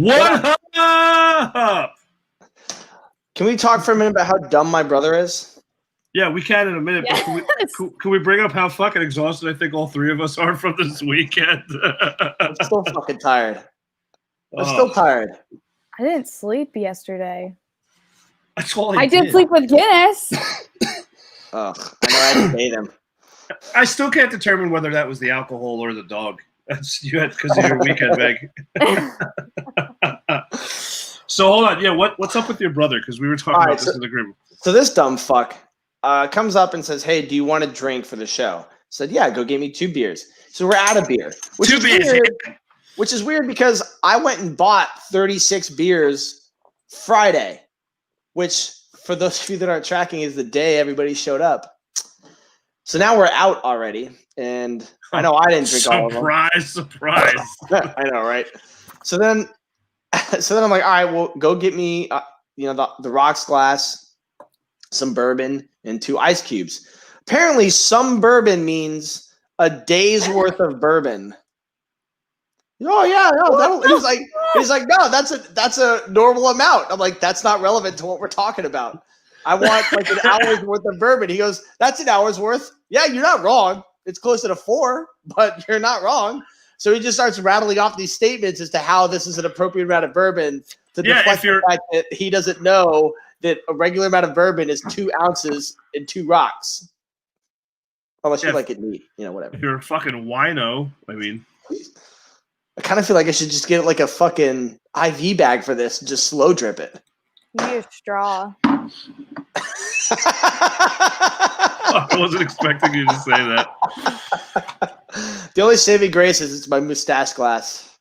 What up? Can we talk for a minute about how dumb my brother is? Yeah, we can in a minute. Yes. But can we bring up how fucking exhausted I think all three of us are from this weekend? I'm still fucking tired. I'm still tired. I didn't sleep yesterday. That's all I did sleep with Guinness. Ugh, I know I had to pay them. I still can't determine whether that was the alcohol or the dog. That's you had because of your weekend, Meg. So hold on, yeah. What's up with your brother? Because we were talking about this in the group. So this dumb fuck comes up and says, "Hey, do you want a drink for the show?" I said, "Yeah, go get me 2 beers." So we're out of beer, which is weird because I went and bought 36 beers Friday, which for those of you that aren't tracking is the day everybody showed up. So now we're out already, and I know I didn't drink all of them. Surprise! I know, right? So then I'm like, all right, well, go get me, the rocks glass, some bourbon, and 2 ice cubes. Apparently, some bourbon means a day's worth of bourbon. Oh yeah, no. He's like, no, that's a normal amount. I'm like, that's not relevant to what we're talking about. I want like an hour's worth of bourbon. He goes, that's an hour's worth. Yeah, you're not wrong. It's closer to 4, but you're not wrong. So he just starts rattling off these statements as to how this is an appropriate amount of bourbon to deflect the fact that he doesn't know that a regular amount of bourbon is 2 ounces and 2 rocks. Unless you like it neat, whatever. If you're a fucking wino, I mean. I kind of feel like I should just get like a fucking IV bag for this and just slow drip it. You need a straw. I wasn't expecting you to say that. The only saving grace is it's my mustache glass.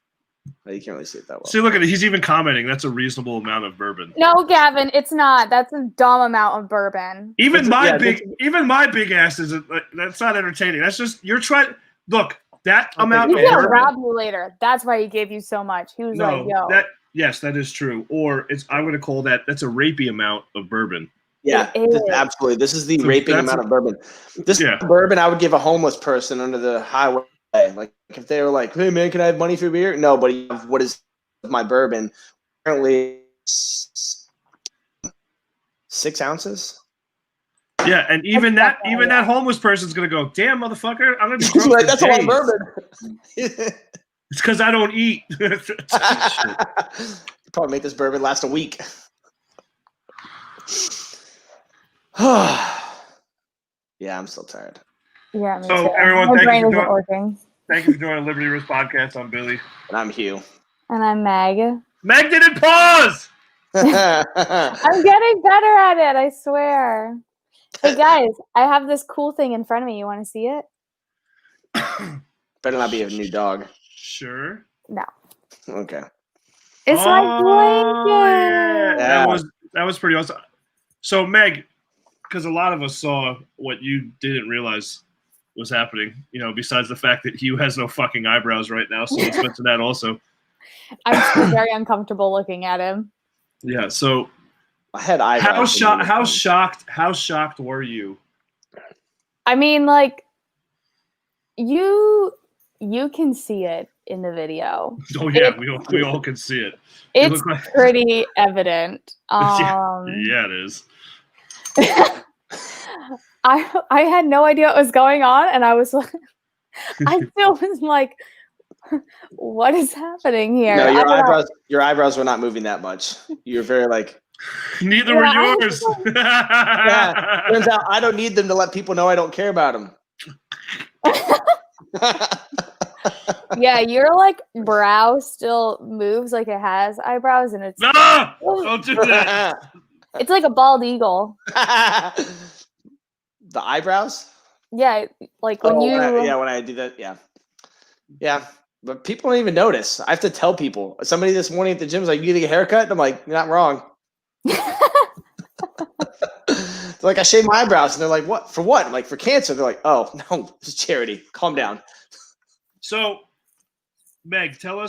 Oh, you can't really see it that well. See, look at it. He's even commenting. That's a reasonable amount of bourbon. No, Gavin, it's not. That's a dumb amount of bourbon. Even my big ass is that's not entertaining. That's just you're trying. Look, that amount of bourbon. He'll rob you later. That's why he gave you so much. He was like, "Yo." Yes, that is true. Or I'm going to call that's a rapey amount of bourbon. Yeah, absolutely. This is the raping amount of bourbon. This bourbon I would give a homeless person under the highway. Like if they were like, "Hey man, can I have money for a beer?" No, but what is my bourbon? Apparently 6 ounces. Yeah, and even that homeless person's gonna go, "Damn, motherfucker, I'm gonna be drunk like, that's a lot of bourbon." It's because I don't eat. You probably make this bourbon last a week. Yeah, I'm still tired. Yeah, me so too. Everyone, thank you for joining Liberty Risk Podcast. I'm Billy. And I'm Hugh. And I'm Meg. Meg didn't pause! I'm getting better at it, I swear. Hey guys, I have this cool thing in front of me. You want to see it? Better not be a new dog. Sure. No. Okay. It's my blanket. Yeah. That was pretty awesome. So Meg, because a lot of us saw what you didn't realize was happening, besides the fact that Hugh has no fucking eyebrows right now, so let's mention that also. I'm still very uncomfortable looking at him. Yeah, so I had eyebrows. How shocked were you? I mean, like, you can see it in the video. Oh yeah, we all can see it. It's pretty evident. Yeah, it is. I had no idea what was going on, and I was like, I still was like, what is happening here? No, your eyebrows were not moving that much. You're very like. Neither were yours. Yeah, turns out I don't need them to let people know I don't care about them. Yeah, your like brow still moves like it has eyebrows, and it's don't do that. It's like a bald eagle. The eyebrows? Yeah, like when when I do that, yeah. But people don't even notice. I have to tell people. Somebody this morning at the gym was like, "You need a haircut?" And I'm like, "You're not wrong." Like I shave my eyebrows, and they're like, "What? For what?" I'm like, "For cancer." They're like, "Oh no, it's charity. Calm down." So, Meg, tell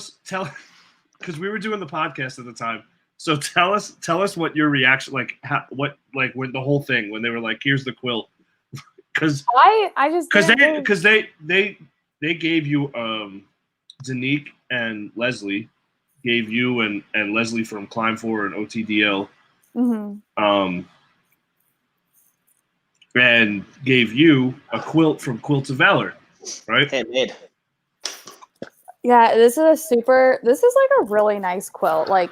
because we were doing the podcast at the time. So tell us what your reaction when the whole thing when they were like, "Here's the quilt," because they gave you Zanique and Leslie gave you and Leslie from Climb 4 and OTDL, and gave you a quilt from Quilts of Valor, right? Handmade. Yeah, this is like a really nice quilt. Like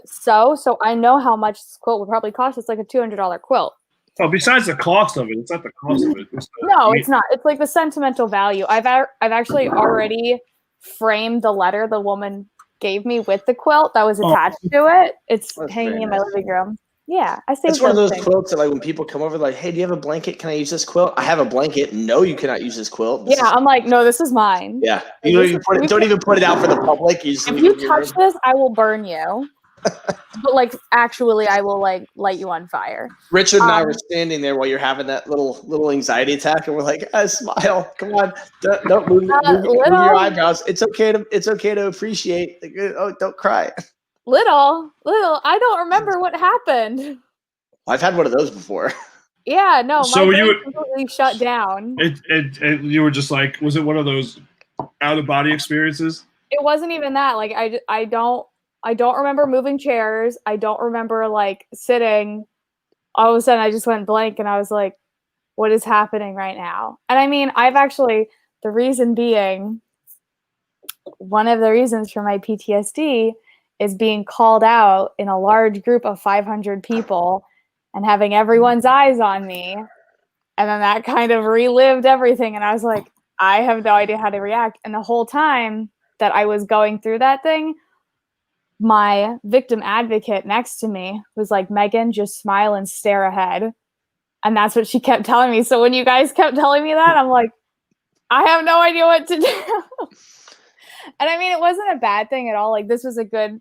so I know how much this quilt would probably cost. It's like a $200 quilt. Oh, besides the cost of it, it's not the cost of it. No, it's not. It's like the sentimental value. I've actually already framed the letter the woman gave me with the quilt that was attached to it. It's hanging in my living room. Yeah, I saved. It's one of those quilts that, like, when people come over, like, "Hey, do you have a blanket? Can I use this quilt?" I have a blanket. No, you cannot use this quilt. I'm like, no, this is mine. Yeah, you don't even put it out for the public. If you touch this, I will burn you. But like, actually, I will like light you on fire. Richard and I were standing there while you're having that little anxiety attack, and we're like, "Smile, come on, don't move your eyebrows. It's okay to appreciate. Oh, don't cry." Little, I don't remember what happened. I've had one of those before. Yeah, no, so my brain completely shut down. It you were just like, was it one of those out of body experiences? It wasn't even that. Like, I don't remember moving chairs. I don't remember like sitting. All of a sudden, I just went blank, and I was like, "What is happening right now?" And I mean, the reason being, one of the reasons for my PTSD is being called out in a large group of 500 people and having everyone's eyes on me. And then that kind of relived everything. And I was like, I have no idea how to react. And the whole time that I was going through that thing, my victim advocate next to me was like, "Megan, just smile and stare ahead." And that's what she kept telling me. So when you guys kept telling me that, I'm like, I have no idea what to do. And I mean, it wasn't a bad thing at all. Like, this was a good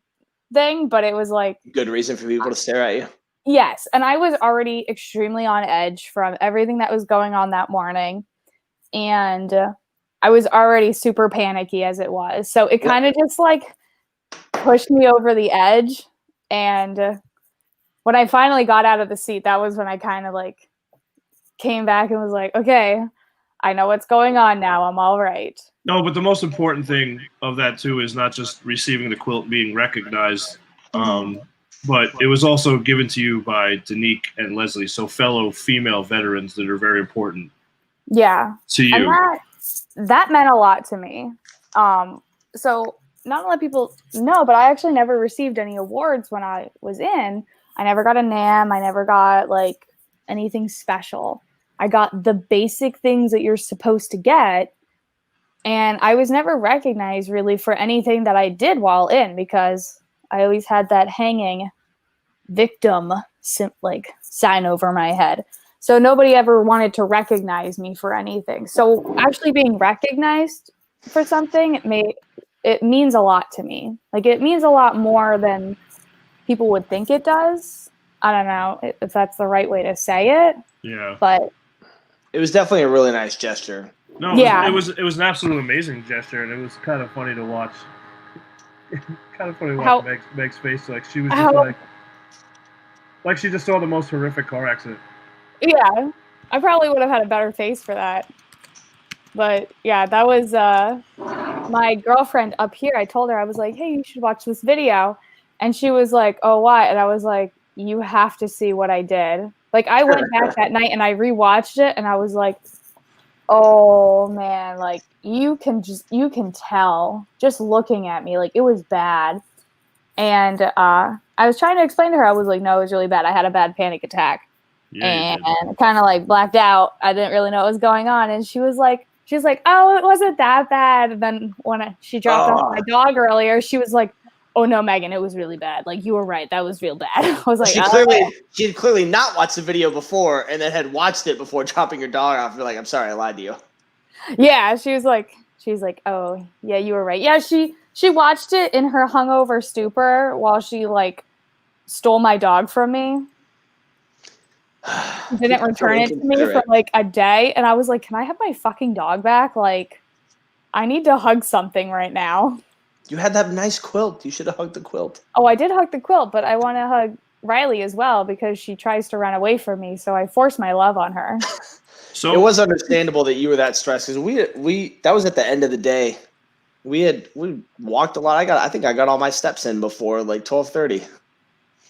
thing, but it was like good reason for people to stare at you. Yes. And I was already extremely on edge from everything that was going on that morning. And I was already super panicky as it was. So it kind of just like pushed me over the edge. And when I finally got out of the seat, that was when I kind of like came back and was like, okay, I know what's going on now. I'm all right. No, but the most important thing of that too is not just receiving the quilt, being recognized, but it was also given to you by Danique and Leslie, so fellow female veterans that are very important. Yeah, to you. And that meant a lot to me. So not a lot of people know, but I actually never received any awards when I was in. I never got a NAM. I never got like anything special. I got the basic things that you're supposed to get. And I was never recognized really for anything that I did while in, because I always had that hanging victim sign over my head. So nobody ever wanted to recognize me for anything. So actually being recognized for something, it means a lot to me. Like, it means a lot more than people would think it does. I don't know if that's the right way to say it. Yeah. But it was definitely a really nice gesture. No, it was an absolutely amazing gesture, and it was kind of funny to watch. Kind of funny to watch Meg's face. Like, she was just like she just saw the most horrific car accident. Yeah, I probably would have had a better face for that. But yeah, that was my girlfriend up here. I told her, I was like, hey, you should watch this video. And she was like, oh, why? And I was like, you have to see what I did. Like, I went back that night and I rewatched it, and I was like, oh man, like you can tell just looking at me, like it was bad. And I was trying to explain to her, I was like, no, it was really bad. I had a bad panic attack. Yeah, and kind of like blacked out. I didn't really know what was going on. And she was like, oh, it wasn't that bad. And then when she dropped off my dog earlier, she was like, oh no, Megan, it was really bad. Like, you were right. That was real bad. I was like, she had clearly not watched the video before and then had watched it before dropping your dog off. You're like, I'm sorry, I lied to you. Yeah, she was like, oh yeah, you were right. Yeah, she watched it in her hungover stupor while she like stole my dog from me. Didn't return it to me for like a day. And I was like, can I have my fucking dog back? Like, I need to hug something right now. You had that nice quilt. You should have hugged the quilt. Oh, I did hug the quilt, but I want to hug Riley as well because she tries to run away from me. So I forced my love on her. So it was understandable that you were that stressed because we that was at the end of the day. We walked a lot. I think I got all my steps in before like 12:30.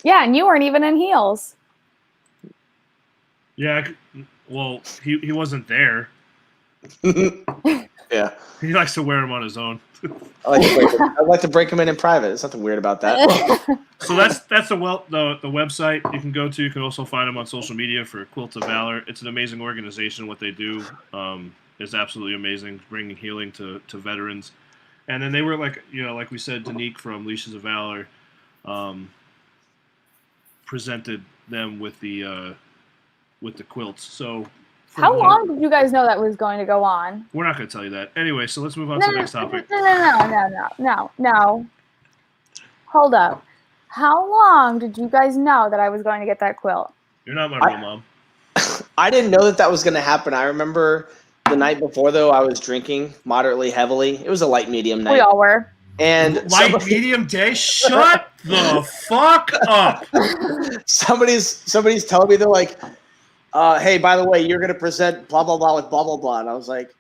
Yeah, and you weren't even in heels. Yeah, well, he wasn't there. Yeah. He likes to wear them on his own. I like to break them in private. There's nothing weird about that. So that's the website you can go to. You can also find them on social media for Quilts of Valor. It's an amazing organization. What they do is absolutely amazing, bringing healing to veterans. And then they were like we said, Danique from Leashes of Valor presented them with the quilts. So how long did you guys know that was going to go on? We're not going to tell you that. Anyway, so let's move on to the next topic. No. Hold up. How long did you guys know that I was going to get that quilt? You're not my real mom. I didn't know that was going to happen. I remember the night before, though, I was drinking moderately heavily. It was a light medium night. We all were. And medium day? Shut the fuck up. Somebody's telling me, they're like, hey, by the way, you're going to present blah, blah, blah with blah, blah, blah. And I was like,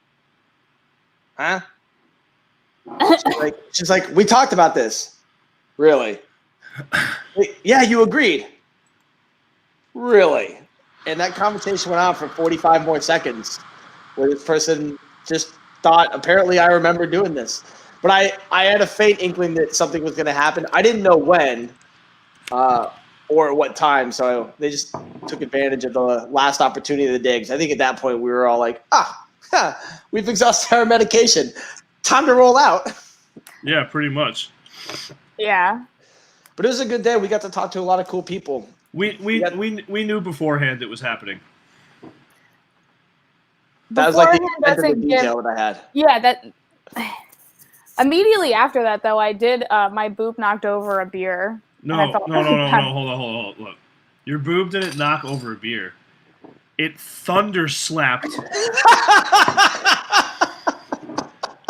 huh? She's like, we talked about this. Really? Yeah, you agreed. Really? And that conversation went on for 45 more seconds where this person just thought, apparently I remember doing this. But I had a faint inkling that something was going to happen. I didn't know when or at what time, so they just took advantage of the last opportunity of the day. 'Cause I think at that point we were all like, we've exhausted our medication. Time to roll out. Yeah, pretty much. Yeah. But it was a good day. We got to talk to a lot of cool people. We knew beforehand it was happening. That was like the extent of the detail that I had. Yeah, that immediately after that though, I did my boob knocked over a beer. No, hold on. Look. Your boob didn't knock over a beer. It thunder slapped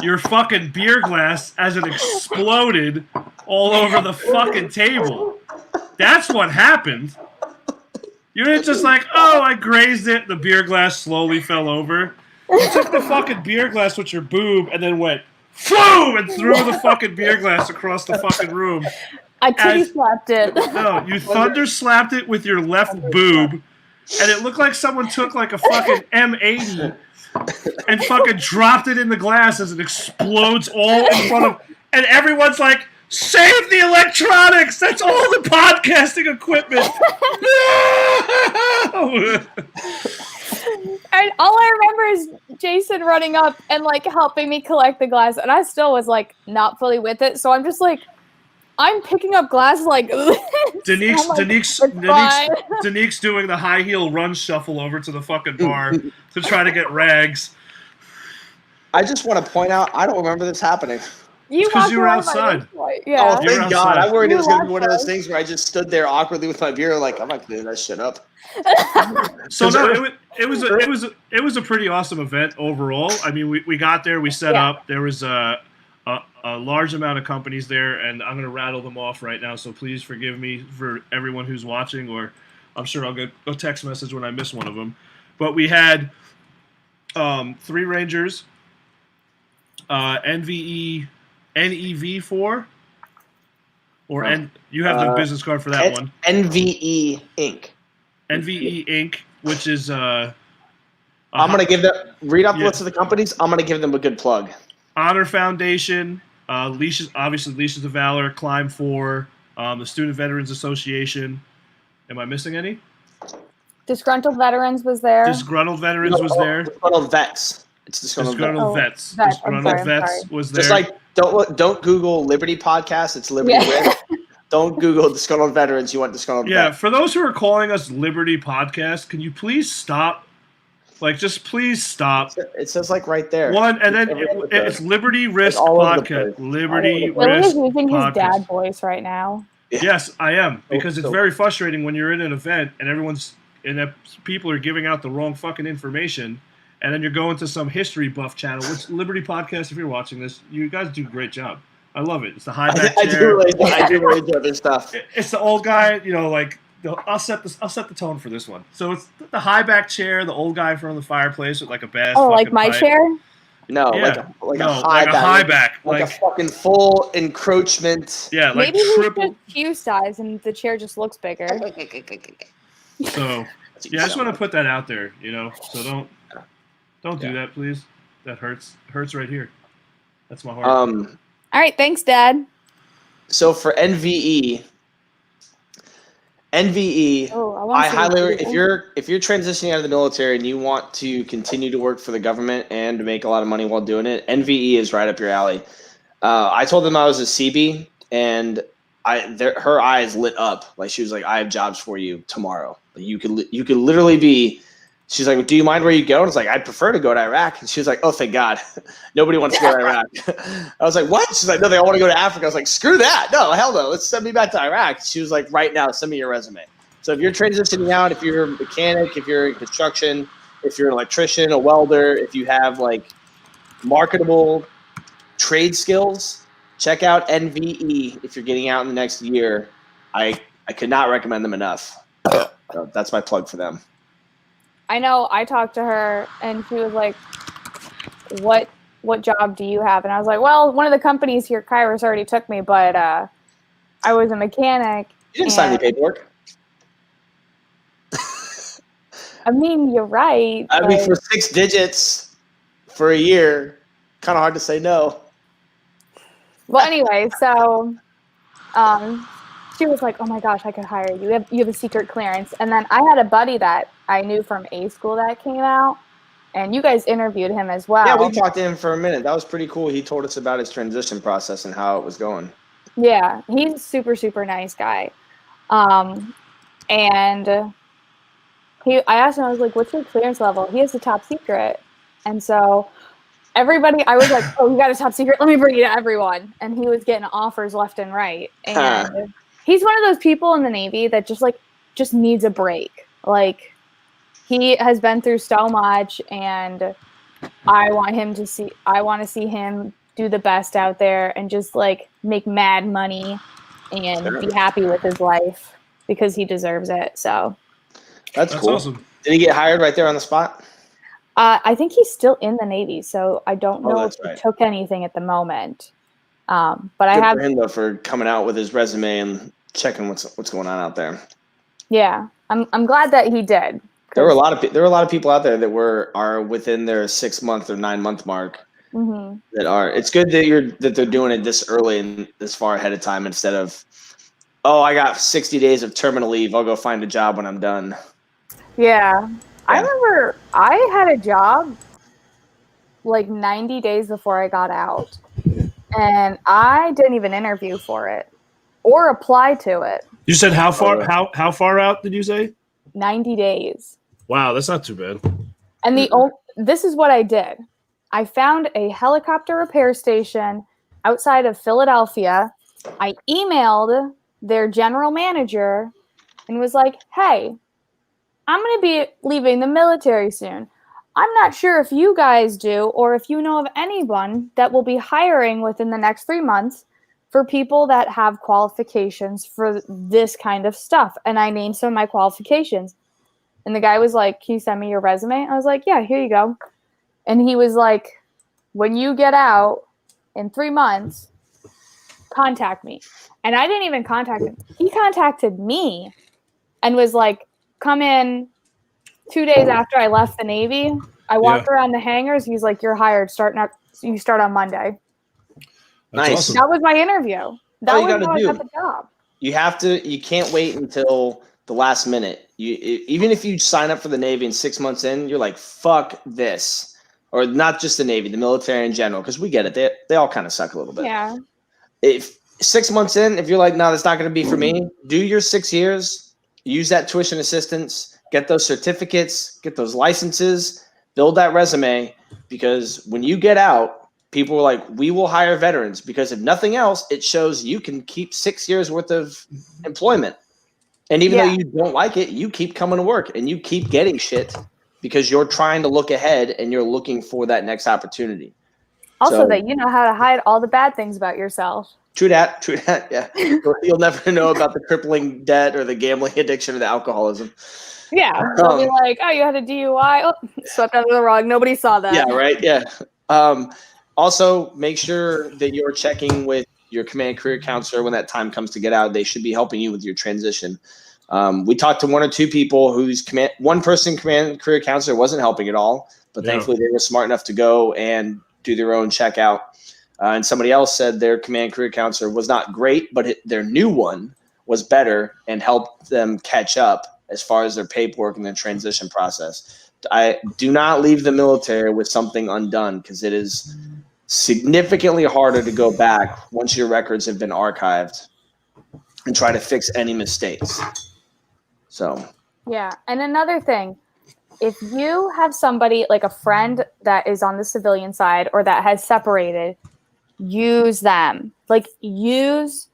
your fucking beer glass as it exploded all over the fucking table. That's what happened. You didn't just like, oh, I grazed it, the beer glass slowly fell over. You took the fucking beer glass with your boob and then went, boom, and threw the fucking beer glass across the fucking room. I titty slapped it. No, you thunder slapped it with your left boob, and it looked like someone took like a fucking M80 and fucking dropped it in the glass as it explodes all in front of, and everyone's like, save the electronics! That's all the podcasting equipment! No! And all I remember is Jason running up and like helping me collect the glass, and I still was like not fully with it, so I'm just like, I'm picking up glass like Danique's doing the high heel run shuffle over to the fucking bar to try to get rags. I just want to point out, I don't remember this happening. Because you were outside. Yeah. Oh, thank God. I worried it was going to be one of those things where I just stood there awkwardly with my beer like, I'm not cleaning that shit up. So no, it was a pretty awesome event overall. I mean, we got there, we set up. There was a large amount of companies there, and I'm going to rattle them off right now, so please forgive me for everyone who's watching, or I'm sure I'll get a text message when I miss one of them. But we had 3 Rangers, NEV4, or you have the business card for that one. NVE Inc. NVE Inc., which is I'm going to give them, read off the list of the companies, I'm going to give them a good plug. Honor Foundation, Leashes of Valor, Climb 4, the Student Veterans Association. Am I missing any? Disgruntled Veterans was there. Disgruntled Veterans was there. Disgruntled Vets. It's Disgruntled Vets. Disgruntled Vets was there. Just like, don't Google Liberty Podcast. It's Liberty Wit. Don't Google Disgruntled Veterans. You want Disgruntled Vets. Yeah, for those who are calling us Liberty Podcast, can you please stop? Like, just please stop. It says like right there. One, and then it's Liberty Risk Podcast. Liberty Risk He's using his Podcast. dad voice right now. Yes, I am, because it's very frustrating when you're in an event and people are giving out the wrong fucking information, and then you're going to some history buff channel. Which Liberty Podcast, if you're watching this, you guys do a great job. I love it. It's the high back chair. I do really enjoy this stuff. It's the old guy, like. I'll set the tone for this one. So it's the high back chair, the old guy in front of the fireplace with like a bass. Oh, like my pipe. chair? No, Yeah. like No, a high like a back. high back. Like a fucking full encroachment. Yeah, like Maybe he's triple. just Hugh size and the chair just looks bigger. So yeah, I just want to put that out there, So don't do Yeah. that, please. That hurts right here. That's my heart. All right, thanks, Dad. So for NVE, Oh, I highly if you're transitioning out of the military and you want to continue to work for the government and to make a lot of money while doing it, NVE is right up your alley. I told them I was a CB, and her eyes lit up. Like she was like, "I have jobs for you tomorrow. You could literally be." She's like, "Do you mind where you go?" And I was like, "I'd prefer to go to Iraq." And she was like, "Oh, thank God, nobody wants to go to Iraq." I was like, "What?" She's like, "No, they all want to go to Africa." I was like, "Screw that! No, hell no. Let's send me back to Iraq." She was like, "Right now, send me your resume." So if you're transitioning out, if you're a mechanic, if you're in construction, if you're an electrician, a welder, if you have like marketable trade skills, check out NVE if you're getting out in the next year. I could not recommend them enough. So that's my plug for them. I know I talked to her and she was like, what job do you have? And I was like, well, one of the companies here, Kairos, already took me, but I was a mechanic. You didn't sign any paperwork. I mean, you're right. I mean, for 6 digits for a year, kind of hard to say no. Well, anyway, so she was like, "Oh my gosh, I could hire you. You have a secret clearance." And then I had a buddy that I knew from A school that came out, and you guys interviewed him as well. Yeah, we talked to him for a minute. That was pretty cool. He told us about his transition process and how it was going. Yeah, he's a super, super nice guy. And I asked him, I was like, "What's your clearance level?" He has the top secret. And so everybody, I was like, "Oh, you got a top secret? Let me bring you to everyone." And he was getting offers left and right. And he's one of those people in the Navy that just needs a break. Like, he has been through so much, and I want to see him do the best out there and just like make mad money and be happy with his life because he deserves it. So that's cool. Awesome. Did he get hired right there on the spot? I think he's still in the Navy, so I don't know if he took anything at the moment. But Good I have for him though for coming out with his resume and checking what's going on out there. Yeah, I'm glad that he did. There were a lot of people out there that are within their 6 month or 9 month mark. Mm-hmm. That are. It's good that they're doing it this early and this far ahead of time instead of, oh, I got 60 days of terminal leave. I'll go find a job when I'm done. Yeah. I remember I had a job like 90 days before I got out, and I didn't even interview for it or apply to it. You said how far? How far out did you say? 90 days. Wow, that's not too bad. And this is what I did. I found a helicopter repair station outside of Philadelphia. I emailed their general manager and was like, "Hey, I'm going to be leaving the military soon. I'm not sure if you guys do or if you know of anyone that will be hiring within the next 3 months for people that have qualifications for this kind of stuff." And I named some of my qualifications. And the guy was like, "Can you send me your resume?" I was like, "Yeah, here you go." And he was like, "When you get out in 3 months, contact me." And I didn't even contact him. He contacted me and was like, "Come in." 2 days after I left the Navy, I walked around the hangars. He's like, "You're hired. You start on Monday." Nice. Awesome. That was my interview. That was how I got the job. You can't wait until the last minute. Even if you sign up for the Navy and 6 months in, you're like, fuck this. Or not just the Navy, the military in general, because we get it. They all kind of suck a little bit. Yeah. If 6 months in, if you're like, no, that's not going to be for me, do your 6 years, use that tuition assistance, get those certificates, get those licenses, build that resume, because when you get out, people are like, we will hire veterans, because if nothing else, it shows you can keep 6 years worth of employment. And even though you don't like it, you keep coming to work and you keep getting shit because you're trying to look ahead and you're looking for that next opportunity. Also, that you know how to hide all the bad things about yourself. True that. Yeah. You'll never know about the crippling debt or the gambling addiction or the alcoholism. Yeah. They'll be like, "Oh, you had a DUI. Oh, swept under the rug. Nobody saw that." Yeah, right. Yeah. Also, make sure that you're checking with your command career counselor when that time comes to get out. They should be helping you with your transition. We talked to one or two people whose one person command career counselor wasn't helping at all, but thankfully they were smart enough to go and do their own checkout. And somebody else said their command career counselor was not great, but their new one was better and helped them catch up as far as their paperwork and their transition process. I do not leave the military with something undone, because it is significantly harder to go back once your records have been archived and try to fix any mistakes. So, yeah. And another thing, if you have somebody like a friend that is on the civilian side or that has separated, use them. Like, use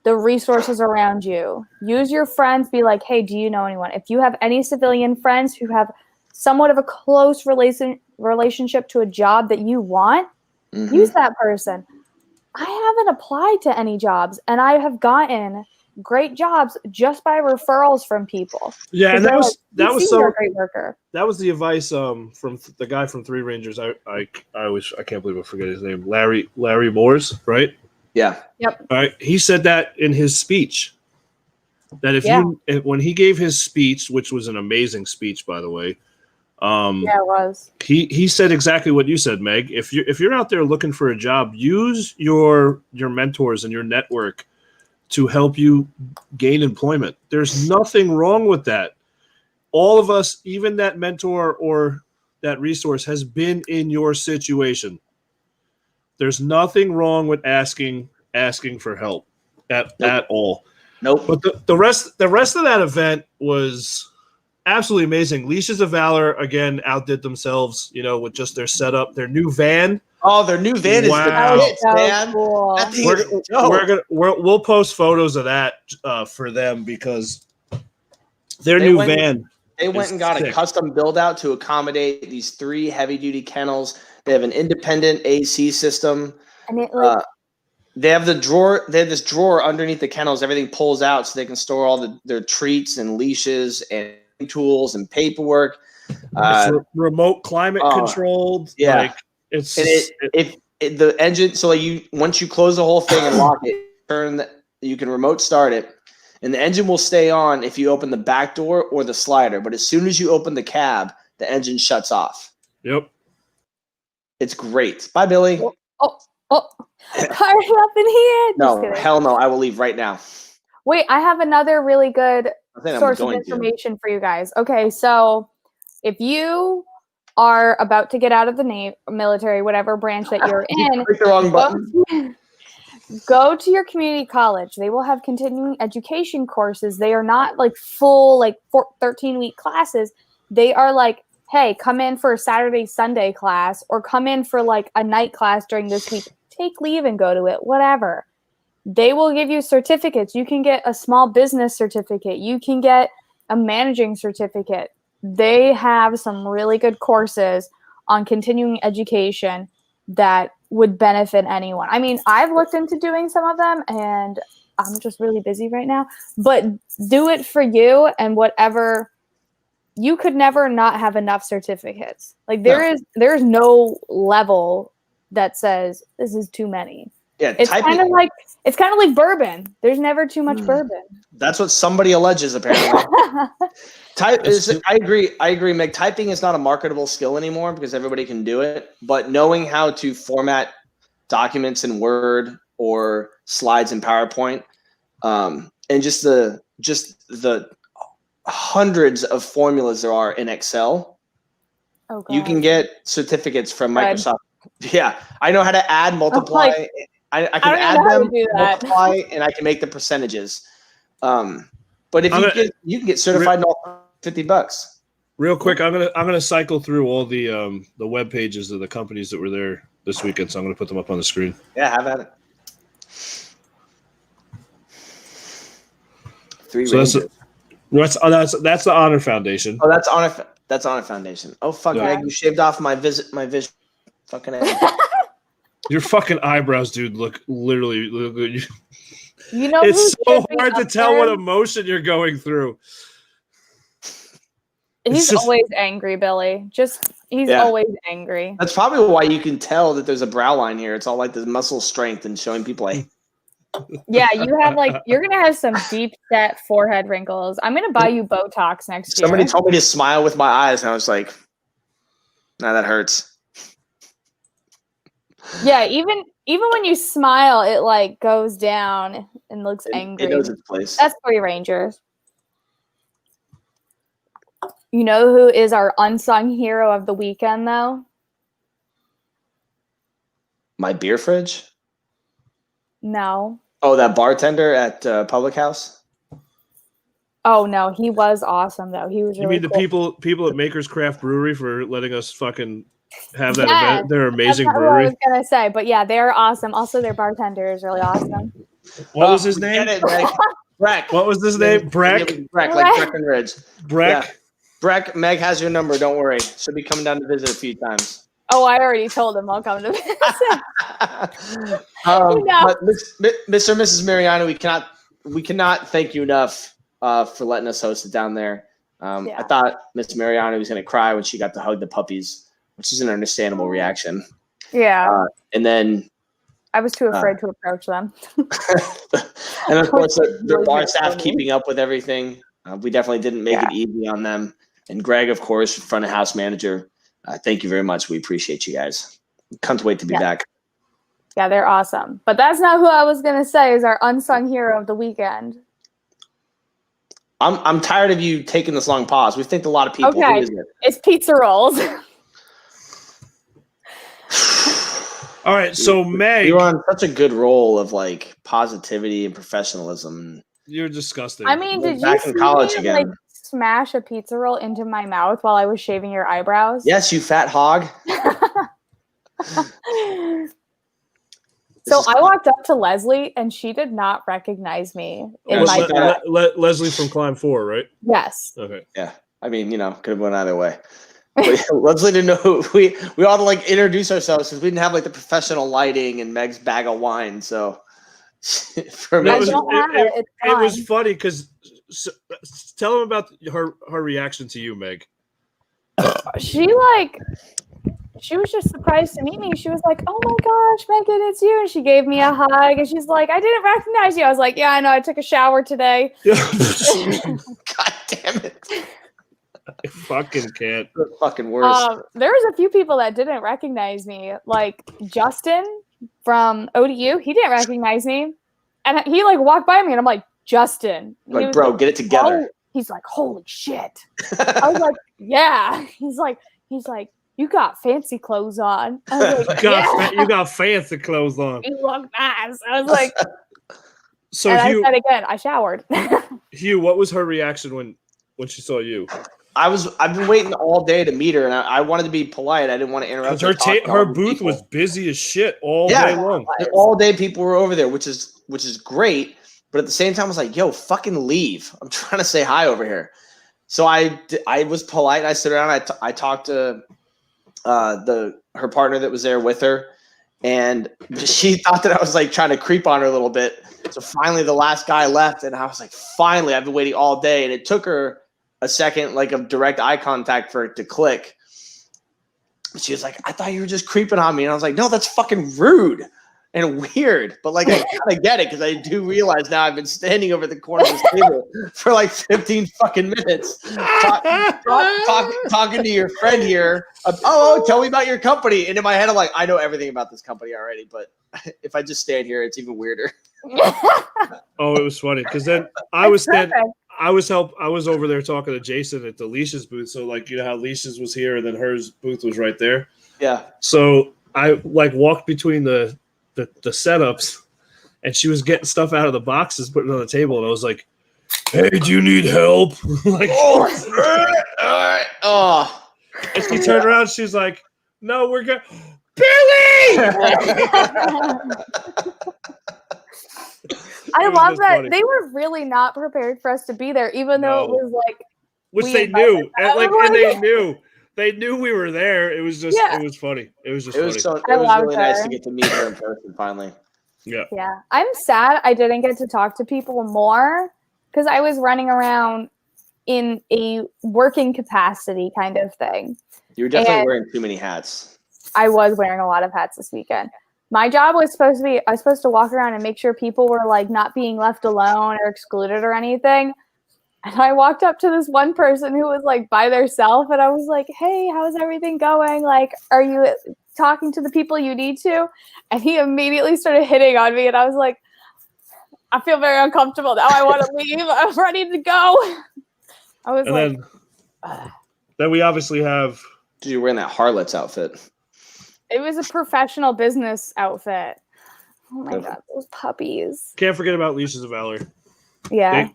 the resources around you. Use your friends. Be like, hey, do you know anyone? If you have any civilian friends who have somewhat of a close relationship to a job that you want, use that person. I haven't applied to any jobs, and I have gotten great jobs just by referrals from people. Yeah, and that was so a great worker. That was the advice from the guy from Three Rangers. I can't believe I forget his name. Larry Moores, right? Yeah. Yep. All right. He said that in his speech. That when he gave his speech, which was an amazing speech, by the way. Yeah, it was. He said exactly what you said, Meg. If you're out there looking for a job, use your mentors and your network to help you gain employment. There's nothing wrong with that. All of us, even that mentor or that resource, has been in your situation. There's nothing wrong with asking for help at all. Nope. But the rest of that event was absolutely amazing. Leashes of Valor again outdid themselves, with just their setup, their new van. Oh, their new van is the hits, man. Cool. That thing is dope. We'll post photos of that for them, because their They new went- van. They went and got a custom build out to accommodate these 3 heavy duty kennels. They have an independent AC system. And it they have the drawer. They have this drawer underneath the kennels. Everything pulls out so they can store all their treats and leashes and tools and paperwork. It's remote climate controlled. Yeah. Like, it's the engine. So once you close the whole thing and lock it, you can remote start it. And the engine will stay on if you open the back door or the slider. But as soon as you open the cab, the engine shuts off. Yep. It's great. Bye, Billy. Hurry up in here. No, hell no. I will leave right now. Wait, I have another really good source of going information for you guys. Okay, so if you are about to get out of the military, whatever branch that you're in, Click the wrong button. Go to your community college. They will have continuing education courses. They are not like full, 13-week classes. They are like, hey, come in for a Saturday, Sunday class, or come in for like a night class during this week. Take leave and go to it, whatever. They will give you certificates. You can get a small business certificate. You can get a managing certificate. They have some really good courses on continuing education that would benefit anyone. I mean, I've looked into doing some of them, and I'm just really busy right now. But do it for you, and whatever. You could never not have enough certificates. Like there's no level that says this is too many. Yeah, it's kind of like bourbon. There's never too much bourbon. That's what somebody alleges, apparently. I agree, Meg. Typing is not a marketable skill anymore because everybody can do it. But knowing how to format documents in Word or slides in PowerPoint, and just the hundreds of formulas there are in Excel, you can get certificates from Microsoft. Yeah, I know how to add, multiply. I can add them, multiply, and I can make the percentages. But if you can get certified in all $50. Real quick, I'm gonna cycle through all the web pages of the companies that were there this weekend. So I'm gonna put them up on the screen. Yeah, have at it. That's the Honor Foundation. Oh, that's Honor Foundation. Oh fuck, Meg, you shaved off my vision. Fucking egg. Your fucking eyebrows, dude, look literally. You know, it's so hard to tell what emotion you're going through. He's just- always angry, Billy. He's Yeah. always angry. That's probably why you can tell that there's a brow line here. It's all like this muscle strength and showing people like Yeah, you're gonna have some deep set forehead wrinkles. I'm gonna buy you Botox next year. somebody told me to smile with my eyes, and I was like, nah, that hurts. Yeah, even when you smile, it like goes down and looks angry. It knows its place. That's Three Rangers. You know who is our unsung hero of the weekend, though? My beer fridge? No. Oh, that bartender at Public House? Oh no, he was awesome though. He was You really mean cool. the people at Maker's Craft Brewery for letting us fucking have that Yes, event? They're an That's amazing not what I brewery. was gonna say, but yeah, they're awesome. Also, their bartender is really awesome. What was his we name? get it, Meg. Breck. What was his name? Breck. Breck, like Breckenridge. Breck. Yeah. Breck, Meg has your number. Don't worry. She'll be coming down to visit a few times. Oh, I already told him I'll come to visit. But Mr. and Mrs. Mariano, we cannot thank you enough for letting us host it down there. I thought Miss Mariano was going to cry when she got to hug the puppies, which is an understandable reaction. Yeah. And then I was too afraid to approach them. and of course, the bar staff keeping up with everything. We definitely didn't make it easy on them. And Greg, of course, front of house manager. Thank you very much. We appreciate you guys. Can't wait to be back. Yeah, they're awesome. But that's not who I was going to say is our unsung hero of the weekend. I'm tired of you taking this long pause. We think a lot of people. Okay, Who is it? it's pizza rolls. All right, so Meg, You're on such a good roll of like positivity and professionalism. you're disgusting. I mean, did you back see in college me, again. like smash a pizza roll into my mouth while I was shaving your eyebrows? Yes, you fat hog. So I walked up to Leslie and she did not recognize me in Was my Leslie from Climb 4, right? Yes. Okay. Yeah, I mean, could have went either way. But Leslie didn't know we ought to like introduce ourselves because we didn't have like the professional lighting and Meg's bag of wine. So for me, I don't have it. It's it was fine. funny because tell them about her reaction to you, Meg. She was just surprised to meet me. She was like, "Oh my gosh, Megan, it's you!" And she gave me a hug. And she's like, "I didn't recognize you." I was like, "Yeah, I know. I took a shower today." God damn it! I fucking can't. The fucking worst. There was a few people that didn't recognize me, like Justin from ODU. He didn't recognize me, and he like walked by me, and I'm like, "Justin," and he Like, was bro, get it together. "Oh," he's like, "Holy shit!" I was like, "Yeah." He's like, "You got fancy clothes on." I was like, You got fancy clothes on. "You look nice." I was like, So and Hugh, I said again, I showered. Hugh, what was her reaction when she saw you? I've been waiting all day to meet her, and I wanted to be polite. I didn't want to interrupt her. Her booth was busy as shit all day long. And all day people were over there, which is great. But at the same time, I was like, "Yo, fucking leave! I'm trying to say hi over here." So I was polite. And I stood around. I talked to her partner that was there with her, and she thought that I was like trying to creep on her a little bit. So finally, the last guy left, and I was like, "Finally, I've been waiting all day," and it took her a second, like of direct eye contact for it to click. She was like, "I thought you were just creeping on me," and I was like, "No, that's fucking rude and weird." But like, I kind of get it because I do realize now I've been standing over the corner of this table for like 15 fucking minutes talking to your friend here. Tell me about your company. And in my head, I'm like, I know everything about this company already, but if I just stand here, it's even weirder. Oh, it was funny because then I was over there talking to Jason at the leashes booth. So like, you know how leashes was here and then hers booth was right there. Yeah. So I like walked between the setups, and she was getting stuff out of the boxes, putting it on the table, and I was like, "Hey, do you need help?" Like, and she turned around, she's like, "No, we're good." Billy! I love that funny. they were really not prepared for us to be there, even though it was like, which they knew, and they knew we were there. It was just, it was funny. It was just funny. It was really nice to get to meet her in person finally. Yeah. I'm sad I didn't get to talk to people more because I was running around in a working capacity kind of thing. You were definitely wearing too many hats. I was wearing a lot of hats this weekend. My job was supposed to be, I was supposed to walk around and make sure people were like not being left alone or excluded or anything. And I walked up to this one person who was like by themselves, and I was like, hey, how's everything going? Like, are you talking to the people you need to? And he immediately started hitting on me, and I was like, I feel very uncomfortable now. I want to leave. I'm ready to go. I was then we obviously have. Dude, you're wearing that Harlot's outfit. It was a professional business outfit. Oh my God, those puppies. Can't forget about Leashes of Valor. Yeah.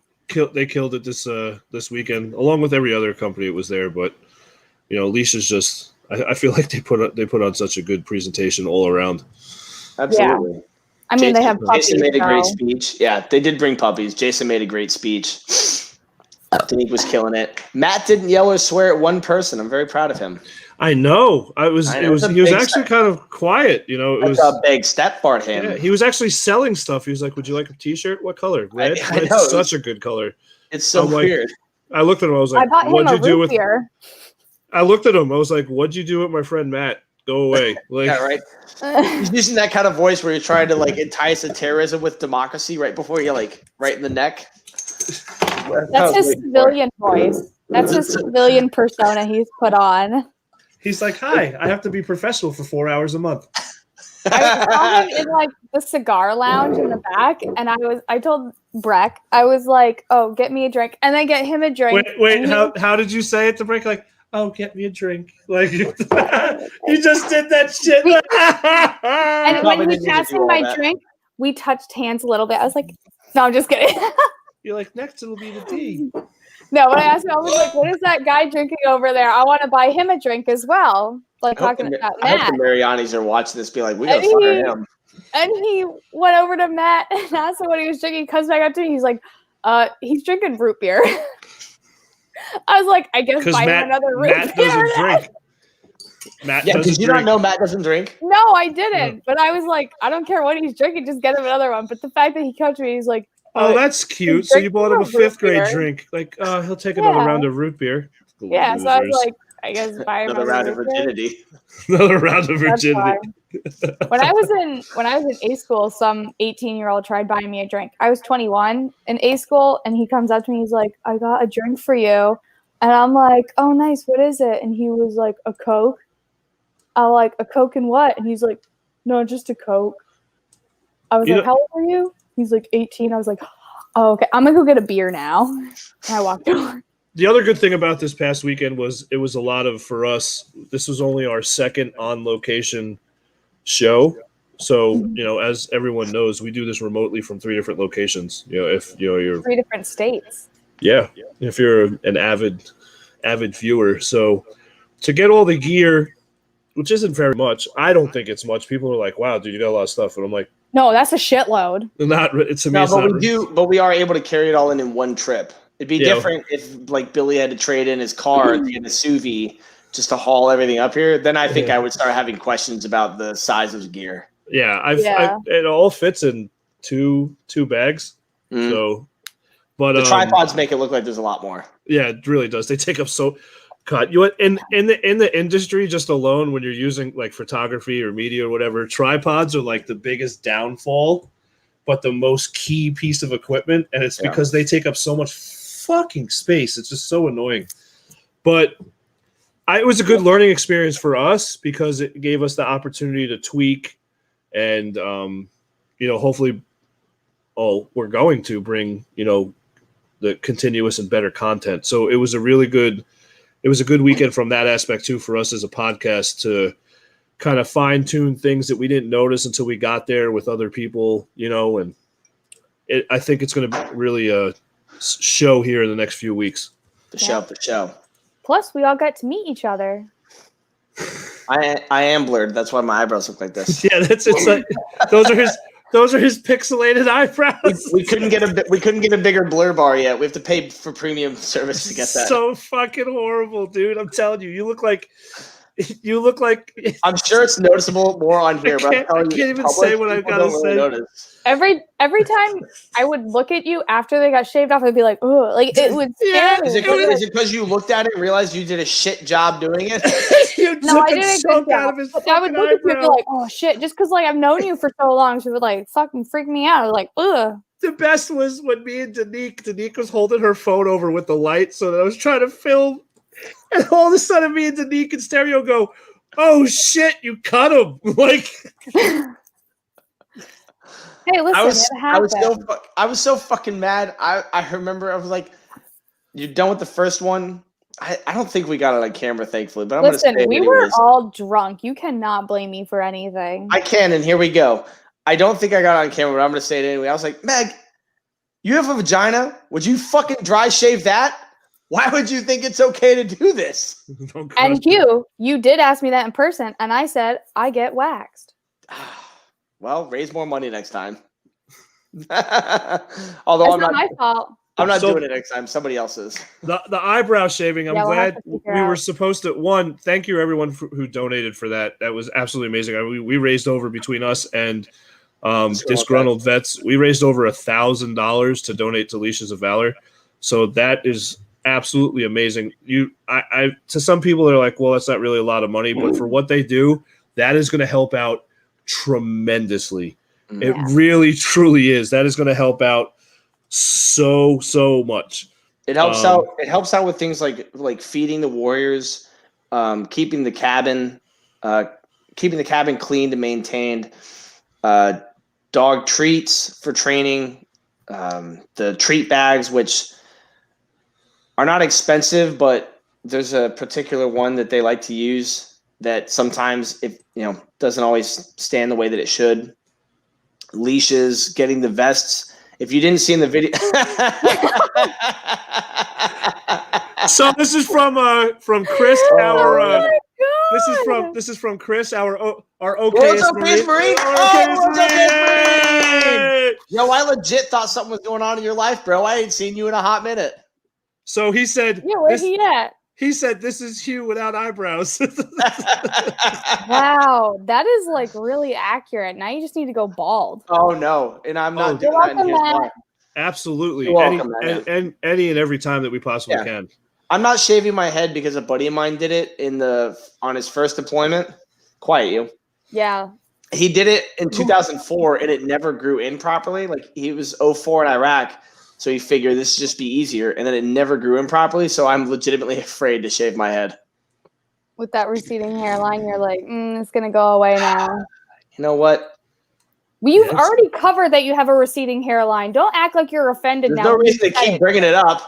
They killed it this weekend, along with every other company it was there. But Leashes just I feel like they put on such a good presentation all around. Absolutely. Yeah. I mean, they have puppies. Jason made a great speech. Yeah, they did bring puppies. Jason made a great speech. Danique was killing it. Matt didn't yell or swear at one person. I'm very proud of him. I know. He was actually kind of quiet. It was a big step for him. Yeah, he was actually selling stuff. He was like, "Would you like a T-shirt? What color? Red. Red's such a good color." It's so weird. I looked at him. I was like, "What'd you do with?" I looked at him. I was like, "What'd you do with my friend Matt? Go away!" Like, yeah, right. He's using that kind of voice where you're trying to like entice a terrorism with democracy right before you like right in the neck. That's his civilian voice. That's his civilian persona he's put on. He's like, "Hi, I have to be professional for 4 hours a month." I saw him in like the cigar lounge in the back, and I told Breck, I was like, "Oh, get me a drink," and then get him a drink. Wait, how did you say it to Breck? Like, "Oh, get me a drink." Like, you just did that shit. And when he passed me my drink, we touched hands a little bit. I was like, "No, I'm just kidding." You're like, "Next it'll be the D." No, when I asked him, I was like, "What is that guy drinking over there? I want to buy him a drink as well." Like talking about Matt. I hope the Marianis are watching this. Be like, we gotta fire him. And he went over to Matt and asked him what he was drinking. He comes back up to me. He's like, he's drinking root beer. I was like, I guess buy him another root Matt beer. Doesn't drink. Matt doesn't did you drink. not know Matt doesn't drink? No, I didn't. But I was like, I don't care what he's drinking. Just get him another one. But the fact that he comes to me, he's like, "Oh, that's cute." So you bought him a 5th grade drink. Like, he'll take another round of root beer. Yeah, so I was like, I guess buy him another round of virginity. Another round of virginity. When I was in A school, some 18-year-old tried buying me a drink. I was 21 in A school, and he comes up to me. He's like, "I got a drink for you," and I'm like, "Oh, nice. What is it?" And he was like, "A Coke." I'm like, "A Coke and what?" And he's like, "No, just a Coke." I was like, "How old are you?" He's like 18. I was like, "Oh, okay. I'm gonna go get a beer now." And I walked over. The other good thing about this past weekend was it was a lot of, for us, this was only our second on-location show. So, as everyone knows, we do this remotely from 3 different locations. If you're 3 different states. Yeah, if you're an avid viewer. So to get all the gear, which isn't very much, I don't think it's much. People are like, "Wow, dude, you got a lot of stuff," and I'm like, "No, that's a shitload." But we are able to carry it all in one trip. It'd be different if like Billy had to trade in his car in the SUV just to haul everything up here. Then I think I would start having questions about the size of the gear. Yeah, it all fits in two bags. Mm. So, but the tripods make it look like there's a lot more. Yeah, it really does. They take up so. God, in the industry just alone, when you're using like photography or media or whatever, tripods are like the biggest downfall, but the most key piece of equipment, and it's because they take up so much fucking space. It's just so annoying. But it was a good learning experience for us because it gave us the opportunity to tweak and hopefully we're going to bring the continuous and better content. So it was a good weekend from that aspect too for us as a podcast to kind of fine tune things that we didn't notice until we got there with other people, and I think it's going to really show here in the next few weeks. The show. Plus, we all got to meet each other. I am blurred. That's why my eyebrows look like this. Yeah, it's like those are his pixelated eyebrows. We couldn't get a bigger blur bar yet. We have to pay for premium service to get that. So fucking horrible, dude. I'm telling you, you look like You look like I'm sure it's noticeable more on here, but I'm telling I you, can't even public say what I people gotta don't really say. notice. Every time I would look at you after they got shaved off, I'd be like, oh, like it would Yeah, scare me. Is it because you looked at it and realized you did a shit job doing it? You No, took I a did a chunk good out job. of his But I would fucking look at you and be eyebrow. like, oh shit, just because like I've known you for so long, she would like fucking freak me out. I was like, ugh. The best was when me and Danique was holding her phone over with the light so that I was trying to film. And all of a sudden me and Danique and Stereo go, oh shit, you cut him. Like Hey, listen, I it happened. I was so fucking mad. I remember I was like, "You're done with the first one." I don't think we got it on camera, thankfully, but I'm Listen, gonna say it we were anyways. all drunk. You cannot blame me for anything. I can, and here we go. I don't think I got it on camera, but I'm gonna say it anyway. I was like, Meg, you have a vagina. Would you fucking dry shave that? Why would you think it's okay to do this? And Hugh, you did ask me that in person, and I said I get waxed. Well, raise more money next time. Although That's I'm not not my fault. I'm not So- doing it next time. Somebody else is. the eyebrow shaving, I'm Yeah, we'll have glad to figure we were out. supposed to. Thank you everyone who donated for that. That was absolutely amazing. We raised over between us and Disgruntled Vets. We raised over $1,000 to donate to Leashes of Valor. So that is absolutely amazing. I to some people they're like, well, that's not really a lot of money, but for what they do, that is going to help out tremendously. It Yeah. really, truly is. That is going to help out so much. It helps out. It helps out with things like feeding the warriors, keeping the cabin cleaned and maintained, dog treats for training, the treat bags, which are not expensive, but there's a particular one that they like to use that sometimes doesn't always stand the way that it should. Leashes, getting the vests. If you didn't see in the video, So this is from Chris, Oh, this is from Chris, our What's okayest up, Marine. Marine? Our Oh, okayest what's up, Marine! Marine? Yo, I legit thought something was going on in your life, bro. I ain't seen you in a hot minute. So he said, Yeah, where's he at? he said, this is Hugh without eyebrows. Wow, that is like really accurate. Now you just need to go bald. Oh no, and I'm not doing You're that in welcome, his Matt. bar. Absolutely. You're welcome, man. Any and every time that we possibly Yeah. can. I'm not shaving my head because a buddy of mine did it on his first deployment. Quiet you. Yeah. He did it in 2004 and it never grew in properly. Like he was 04 in Iraq, so he figured this would just be easier, and then it never grew in properly. So I'm legitimately afraid to shave my head. With that receding hairline, you're like, it's gonna go away now. You know what? Well, you've Yes. already covered that you have a receding hairline. Don't act like you're offended There's now. no when reason you to say keep it. bringing it up.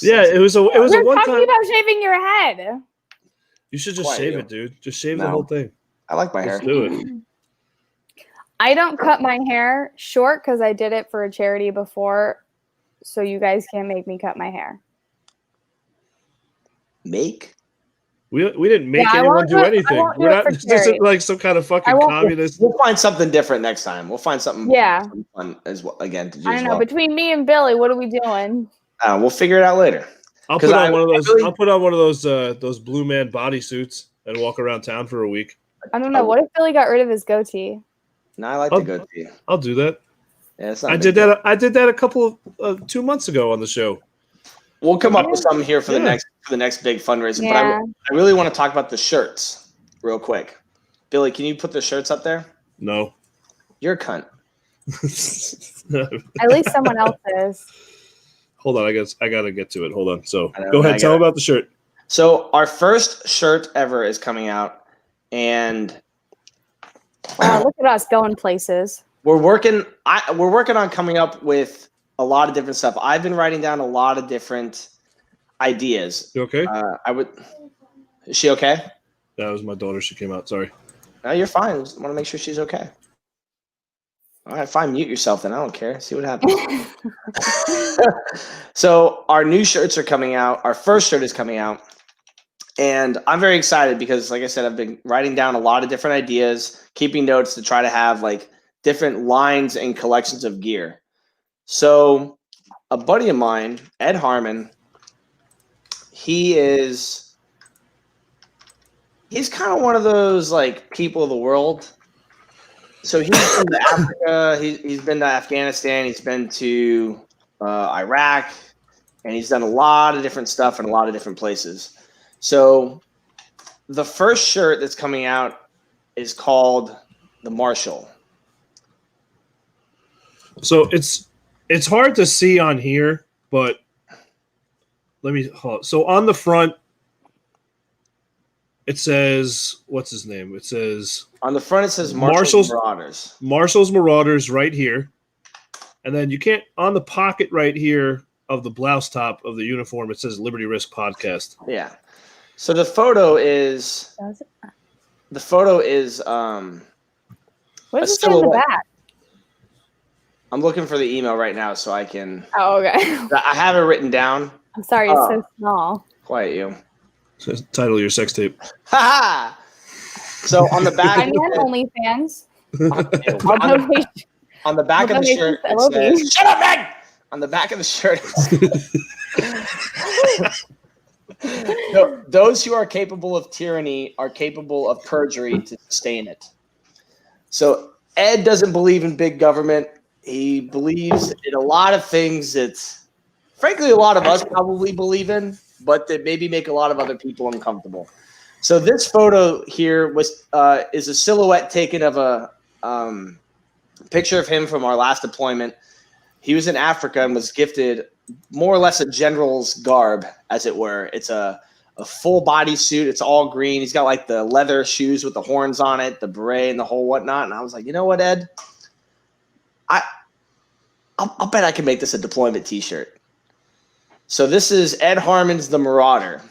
Yeah, it was a We're one talking time. about shaving your head. You should just Quiet shave you. it, dude. Just shave the No. whole thing. I like my hair. Let's do it. I don't cut my hair short because I did it for a charity before, so you guys can't make me cut my hair. Make? We didn't make Yeah, I anyone won't do do it- I anything. won't do We're it not for this charity. isn't like some kind of fucking I won't- communist. We'll find something different next time. We'll find something, Yeah. something fun as well again to do I as don't know. well. Between me and Billy, what are we doing? We'll figure it out later. I'll 'Cause put on I one of those. really- I'll put on one of those blue man bodysuits and walk around town for a week. I don't know. What if Billy got rid of his goatee? No, I like I'll- to go to you. I'll do that. Yeah, it's not I a did big deal. that. I did that a couple of 2 months ago on the show. We'll come up with something here for Yeah. the next big fundraiser. Yeah. But I really want to talk about the shirts real quick. Billy, can you put the shirts up there? No. You're a cunt. At least someone else is. Hold on, I gotta get to it. Hold on. So I know, go I ahead, tell gotta- about the shirt. So our first shirt ever is coming out, and Wow, look at us going places. we're working on coming up with a lot of different stuff. I've been writing down a lot of different ideas. You okay? Is she okay? That was my daughter. She came out. Sorry. No, you're fine. I want to make sure she's okay. All right, fine. Mute yourself then. I don't care. See what happens. So our new shirts are coming out. Our first shirt is coming out. And I'm very excited because, like I said, I've been writing down a lot of different ideas, keeping notes to try to have like different lines and collections of gear. So a buddy of mine, Ed Harmon, he is he's kind of one of those like people of the world. So he's been to Africa, he's been to Afghanistan, he's been to Iraq, and he's done a lot of different stuff in a lot of different places. So the first shirt that's coming out is called the Marshall. So it's hard to see on here, but let me hold. So on the front, it says, what's his name? It says on the front. It says Marshall's Marauders. Marshall's Marauders right here, and then you can't on the pocket right here of the blouse top of the uniform. It says Liberty Risk Podcast. Yeah. So the photo is. The photo is. What does it say on the back? I'm looking for the email right now so I can. Oh, okay. I have it written down. I'm sorry, it's so small. Quiet you. Title of your sex tape. Ha! So on the back. I mean, OnlyFans. On the back of the shirt, it says, "Shut up, Meg!" On the back of the shirt, those who are capable of tyranny are capable of perjury to sustain it. So Ed doesn't believe in big government. He believes in a lot of things that, frankly, a lot of us probably believe in, but that maybe make a lot of other people uncomfortable. So this photo here is a silhouette taken of a picture of him from our last deployment. He was in Africa and was gifted more or less a general's garb, as it were. It's a full body suit. It's all green. He's got like the leather shoes with the horns on it, the beret and the whole whatnot. And I was like, you know what, Ed? I'll bet I can make this a deployment T-shirt. So this is Ed Harmon's The Marauder.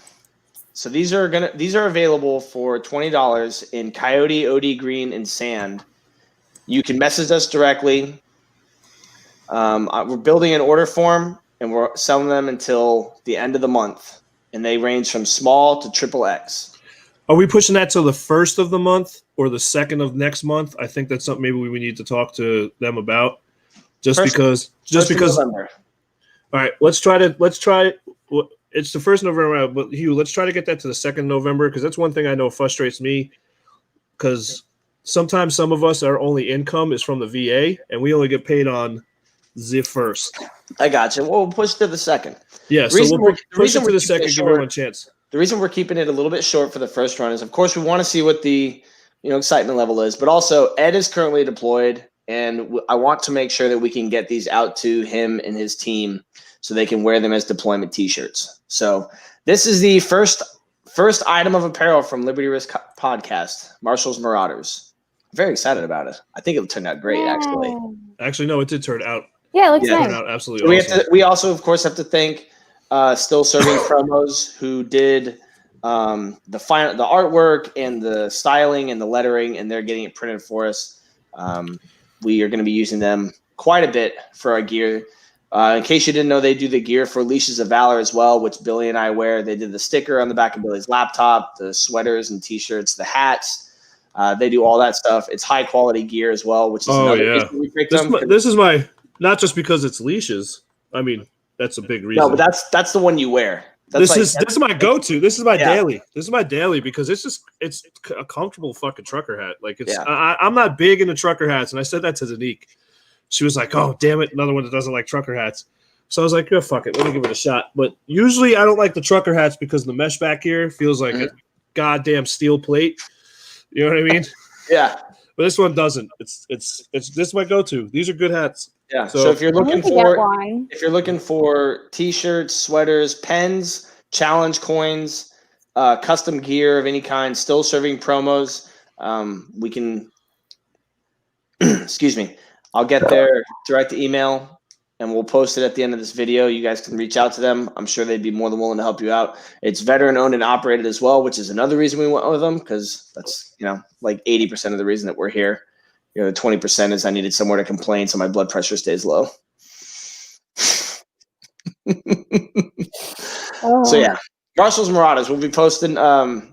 So these are available for $20 in coyote, OD green, and sand. You can message us directly. We're building an order form, and we're selling them until the end of the month. And they range from small to XXX. Are we pushing that till the 1st of the month or the 2nd of next month? I think that's something maybe we need to talk to them about. Just because. November. All right, let's try. It's the 1st of November, but Hugh, let's try to get that to the 2nd of November, because that's one thing I know frustrates me, because sometimes some of us, our only income is from the VA, and we only get paid on the 1st. I got you. Well, we'll push to the 2nd. Yeah, so we'll push it to the 2nd, give everyone a chance. The reason we're keeping it a little bit short for the first run is, of course, we want to see what the excitement level is, but also Ed is currently deployed, and I want to make sure that we can get these out to him and his team so they can wear them as deployment T-shirts. So this is the first item of apparel from Liberty Risk Podcast, Marshall's Marauders. I'm very excited about it. I think it turned out great, actually. Actually, no, it did turn out. Yeah, it looks nice. Turned out absolutely awesome. We also, of course, have to thank Still Serving Promos, who did the artwork and the styling and the lettering, and they're getting it printed for us. We are going to be using them quite a bit for our gear. In case you didn't know, they do the gear for Leashes of Valor as well, which Billy and I wear. They did the sticker on the back of Billy's laptop, the sweaters and T-shirts, the hats. They do all that stuff. It's high quality gear as well, which is another reason we picked them. This is my, not just because it's leashes. I mean, that's a big reason. No, but that's the one you wear. This is my go-to. This is my daily. This is my daily because it's a comfortable fucking trucker hat. Like I'm not big into trucker hats, and I said that to Zanique. She was like, "Oh, damn it, another one that doesn't like trucker hats." So I was like, "Yeah, fuck it, let me give it a shot." But usually I don't like the trucker hats because the mesh back here feels like a goddamn steel plate. You know what I mean? Yeah. But this one doesn't. It's this is my go-to. These are good hats. Yeah. So if you're looking for T-shirts, sweaters, pens, challenge coins, custom gear of any kind, Still Serving Promos, we can. Excuse me. I'll get their direct email and we'll post it at the end of this video. You guys can reach out to them. I'm sure they'd be more than willing to help you out. It's veteran owned and operated as well, which is another reason we went with them, because that's like 80% of the reason that we're here. The 20% is I needed somewhere to complain so my blood pressure stays low. So yeah, Marshall's Marauders. We'll be posting.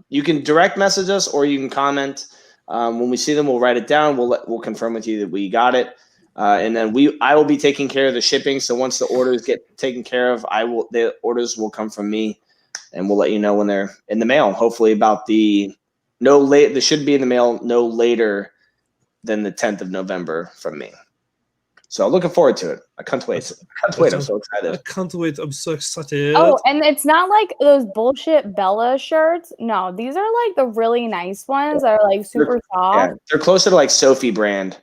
You can direct message us or you can comment. When we see them, we'll write it down. We'll confirm with you that we got it. And then I will be taking care of the shipping. So once the orders get taken care of, the orders will come from me, and we'll let you know when they're in the mail. Hopefully about the no late. This should be in the mail no later than the 10th of November from me. So looking forward to it. I can't wait. I'm so excited. I can't wait. I'm so excited. Oh, and it's not like those bullshit Bella shirts. No, these are like the really nice ones that are like super soft. Yeah, they're closer to like Sophie brand.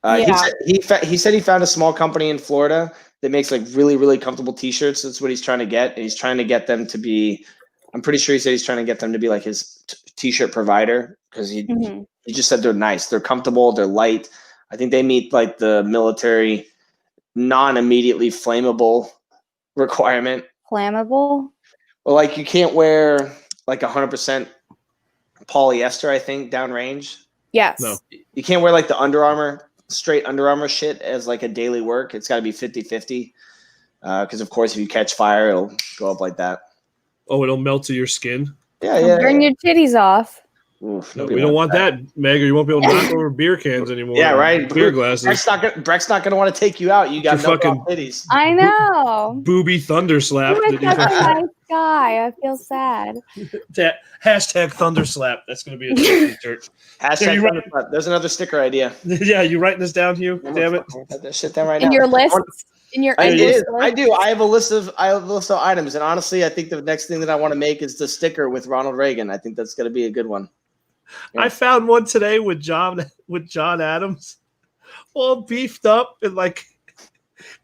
Yeah. He said he found a small company in Florida that makes like really, really comfortable t-shirts. That's what he's trying to get. And he's trying to get them to be, I'm pretty sure he said he's trying to get them to be like his t-shirt provider because he just said they're nice. They're comfortable. They're light. I think they meet like the military non-immediately flammable requirement. Flammable? Well, like you can't wear like 100% polyester, I think, downrange. Yes. No. You can't wear like the Under Armour, straight Under Armour shit as like a daily work. It's got to be 50-50. Because, of course, if you catch fire, it'll go up like that. Oh, it'll melt to your skin? Yeah. Burn your titties off. Oof, No, we don't want that, Meg, or you won't be able to knock over beer cans anymore. Yeah, right. Beer glasses. Breck's not going to want to take you out. You got Your no fucking titties. I know. Booby thunder slap. You're such a nice guy. I feel sad. Hashtag thunder slap. That's going to be a t-shirt. Hashtag thunderclap. There's another sticker idea. Yeah, you writing this down, Hugh? Damn it. Put that shit down right In now. your list? In your I endless do. list? I have a list of items, and honestly, I think the next thing that I want to make is the sticker with Ronald Reagan. I think that's going to be a good one. Yeah. I found one today with John Adams, all beefed up, and like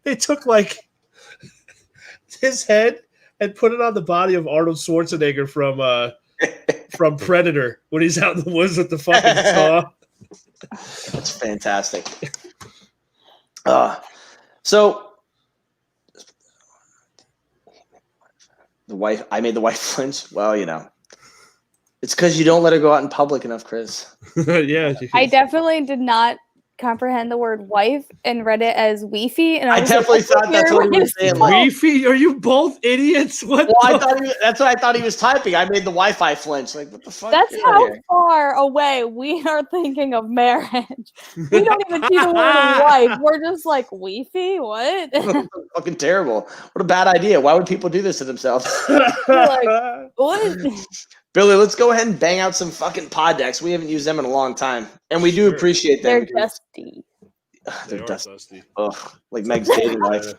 they took like his head and put it on the body of Arnold Schwarzenegger from Predator when he's out in the woods with the fucking saw. That's fantastic. So I made the wife flinch. Well, you know. It's because you don't let her go out in public enough, Chris. Yeah. I definitely did not comprehend the word wife and read it as weefy. And I definitely thought that's what he was saying. Weefy? Are you both idiots? What? Well, that's what I thought he was typing. I made the Wi-Fi flinch. Like, what the fuck? That's how far away we are thinking of marriage. We don't even see the word wife. We're just like, weefy? What? Fucking terrible. What a bad idea. Why would people do this to themselves? Like, what? Billy, let's go ahead and bang out some fucking pod decks. We haven't used them in a long time. And we do appreciate them. They're dusty. They're dusty. Ugh, like Meg's dating life.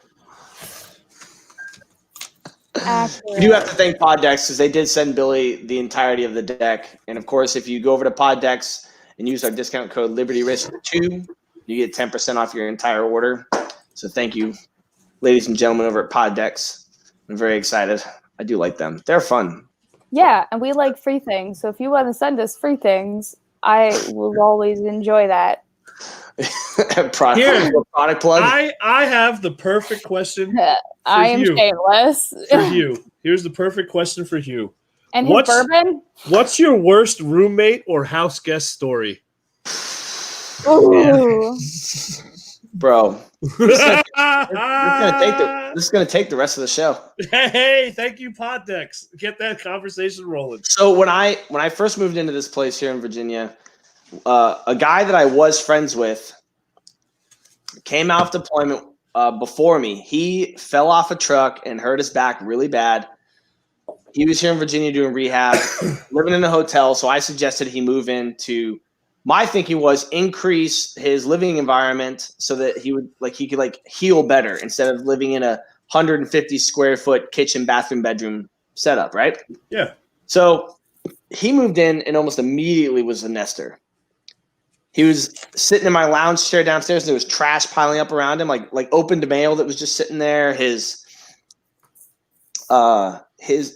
We do have to thank Pod Decks because they did send Billy the entirety of the deck. And of course, if you go over to Pod Decks and use our discount code LibertyRisk2, you get 10% off your entire order. So thank you, ladies and gentlemen over at Pod Decks. I'm very excited. I do like them. They're fun. Yeah, and we like free things. So if you want to send us free things, I will always enjoy that. Product plug. I have the perfect question. I am shameless. For Hugh. Here's the perfect question for Hugh. And his bourbon? What's your worst roommate or house guest story? Ooh. Bro. This is gonna take the rest of the show. Hey, thank you, Pod Decks. Get that conversation rolling. So when I first moved into this place here in Virginia, a guy that I was friends with came out of deployment before me. He fell off a truck and hurt his back really bad. He was here in Virginia doing rehab, living in a hotel. So I suggested he move into. My thinking was increase his living environment so that he could heal better instead of living in a 150 square foot kitchen, bathroom, bedroom setup, right? Yeah. So he moved in and almost immediately was a nester. He was sitting in my lounge chair downstairs and there was trash piling up around him, like opened mail that was just sitting there.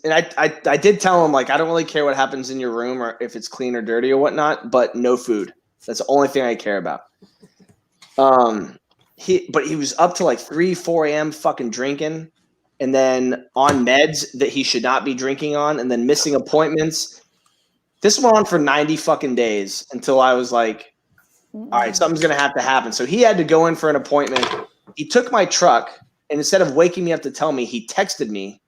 And I did tell him, like, I don't really care what happens in your room or if it's clean or dirty or whatnot, but no food. That's the only thing I care about. He was up to like 3-4 a.m. fucking drinking and then on meds that he should not be drinking on and then missing appointments. This went on for 90 fucking days until I was like, all right, something's going to have to happen. So he had to go in for an appointment. He took my truck and instead of waking me up to tell me, he texted me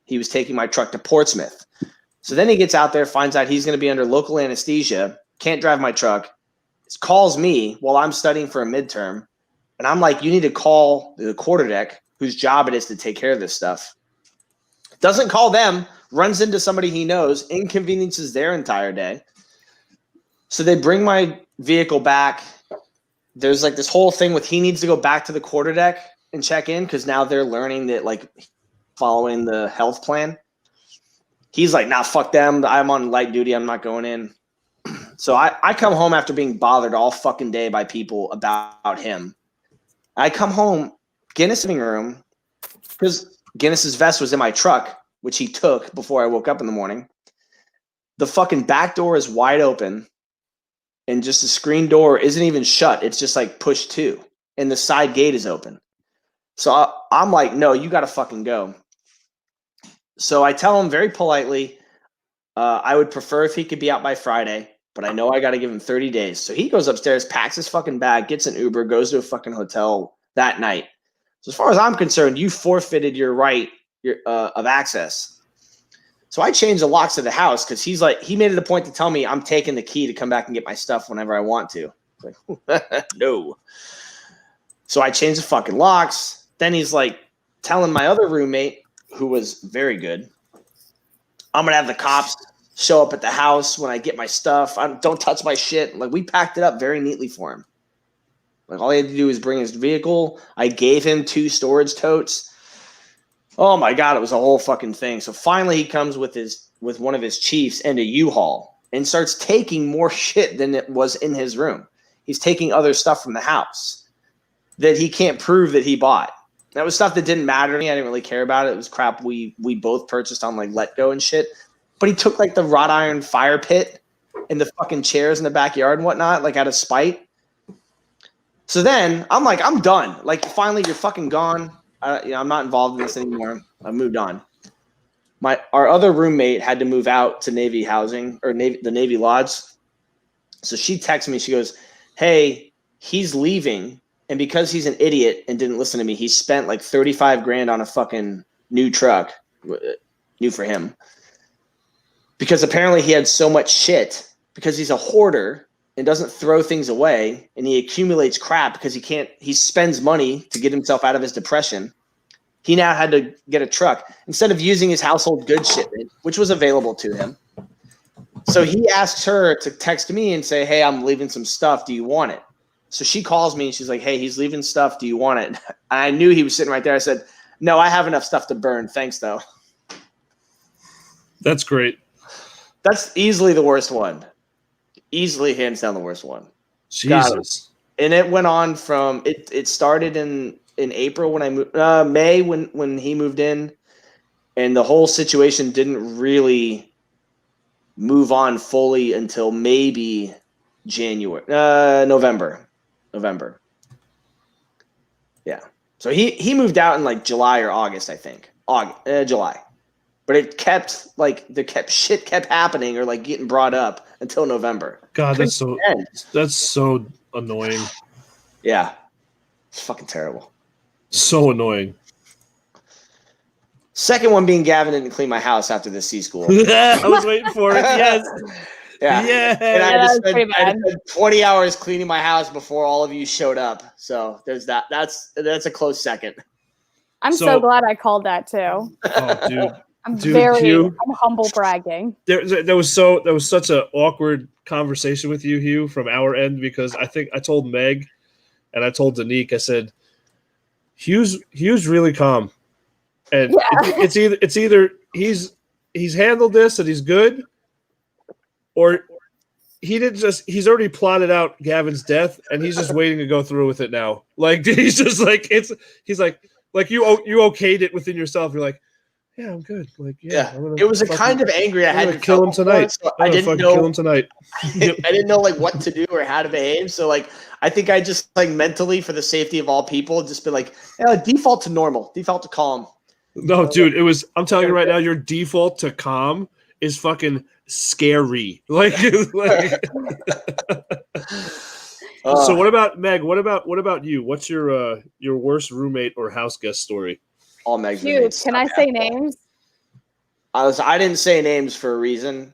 he was taking my truck to Portsmouth. So then he gets out there, finds out he's going to be under local anesthesia, can't drive my truck, calls me while I'm studying for a midterm. And I'm like, you need to call the quarterdeck whose job it is to take care of this stuff. Doesn't call them, runs into somebody he knows, inconveniences their entire day. So they bring my vehicle back. There's like this whole thing with he needs to go back to the quarterdeck and check in because now they're learning that like following the health plan. He's like, nah, fuck them. I'm on light duty. I'm not going in. So I come home after being bothered all fucking day by people about him. I come home, Guinness living room, because Guinness's vest was in my truck, which he took before I woke up in the morning. The fucking back door is wide open. And just the screen door isn't even shut. It's just like pushed to. And the side gate is open. So I'm like, no, you got to fucking go. So I tell him very politely, I would prefer if he could be out by Friday, but I know I got to give him 30 days. So he goes upstairs, packs his fucking bag, gets an Uber, goes to a fucking hotel that night. So as far as I'm concerned, you forfeited your right of access. So I changed the locks of the house because he's like, he made it a point to tell me I'm taking the key to come back and get my stuff whenever I want to. Like, no. So I changed the fucking locks. Then he's like telling my other roommate, who was very good, I'm going to have the cops show up at the house when I get my stuff. Don't touch my shit. Like we packed it up very neatly for him. Like all he had to do was bring his vehicle. I gave him 2 storage totes. Oh my God, it was a whole fucking thing. So finally he comes with one of his chiefs and a U-Haul and starts taking more shit than it was in his room. He's taking other stuff from the house that he can't prove that he bought. That was stuff that didn't matter to me. I didn't really care about it. It was crap we both purchased on like Letgo and shit. But he took like the wrought iron fire pit and the fucking chairs in the backyard and whatnot, like out of spite. So then I'm like, I'm done. Like finally you're fucking gone. I'm not involved in this anymore. I've moved on. Our other roommate had to move out to Navy housing or the Navy Lodge. So she texts me. She goes, hey, he's leaving. And because he's an idiot and didn't listen to me, he spent like 35 grand on a fucking new truck, new for him. Because apparently he had so much shit because he's a hoarder and doesn't throw things away, and he accumulates crap because he spends money to get himself out of his depression. He now had to get a truck instead of using his household goods shipment, which was available to him. So he asks her to text me and say, hey, I'm leaving some stuff. Do you want it? So she calls me and she's like, hey, he's leaving stuff. Do you want it? I knew he was sitting right there. I said, no, I have enough stuff to burn. Thanks, though. That's great. That's easily the worst one. Easily hands down the worst one. Jesus. And it went on from it started in April when I moved, May when he moved in, and the whole situation didn't really move on fully until maybe November. Yeah. So he moved out in like July or August, I think. July. But it kept shit kept happening or like getting brought up until November. God, that's so annoying. Yeah. It's fucking terrible. So annoying. Second one being Gavin didn't clean my house after the C school. I was waiting for it. Yes. Yeah. And I had to spend 20 hours cleaning my house before all of you showed up. So there's that. That's a close second. I'm so glad I called that too. Oh, dude. I'm humble bragging. There was such an awkward conversation with you, Hugh, from our end, because I think I told Meg and I told Danique, I said, Hugh's really calm. And it's either he's handled this and he's good, or he's already plotted out Gavin's death and he's just waiting to go through with it now. Like he's just like he's like you okayed it within yourself. You're like, yeah, I'm good. Like, it was a kind of angry. I had to kill him tonight. So I didn't know. Kill him tonight. I didn't know like what to do or how to behave. So like, I think I just like mentally, for the safety of all people, just been like, default to normal, default to calm. No, dude, it was. I'm telling you right now, your default to calm is fucking scary. Like. So what about Meg? What about you? What's your worst roommate or house guest story? All Meg's Dude, roommates. can I say names? I didn't say names for a reason.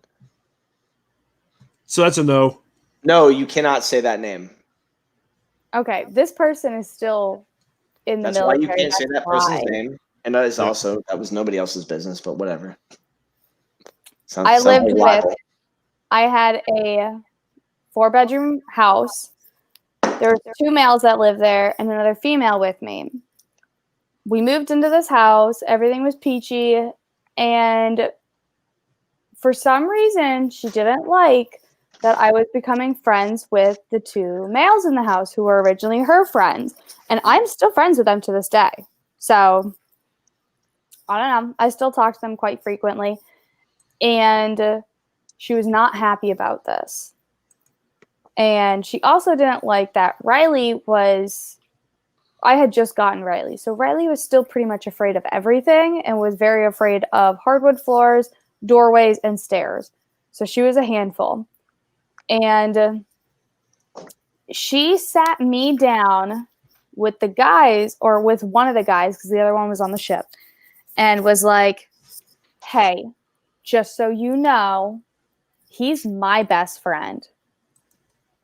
So that's a no. No, you cannot say that name. Okay, this person is still in the military. That's why you can't say that person's name. And that is also, that was nobody else's business, but whatever. I had a 4-bedroom house. There were 2 males that lived there and another female with me. We moved into this house. Everything was peachy. And for some reason, she didn't like that I was becoming friends with the 2 males in the house who were originally her friends. And I'm still friends with them to this day. So, I don't know. I still talk to them quite frequently. And she was not happy about this. And she also didn't like that I had just gotten Riley. So Riley was still pretty much afraid of everything and was very afraid of hardwood floors, doorways, and stairs. So she was a handful. And she sat me down with the guys, or with one of the guys, because the other one was on the ship, and was like, hey, just so you know, he's my best friend.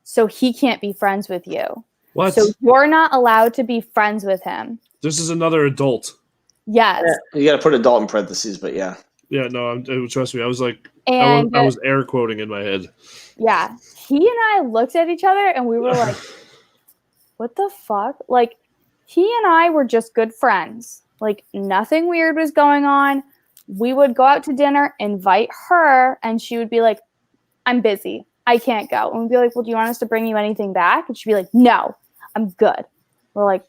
So he can't be friends with you. What? So you're not allowed to be friends with him. This is another adult. Yes. Yeah, you got to put adult in parentheses, but yeah. Yeah, no, trust me. I was like, And I was air quoting in my head. yeah, he and I looked at each other and we were like, what the fuck? Like, he and I were just good friends. Like, nothing weird was going on. We would go out to dinner, invite her, and she would be like, I'm busy. I can't go. And we'd be like, well, do you want us to bring you anything back? And she'd be like, no, I'm good. We're like,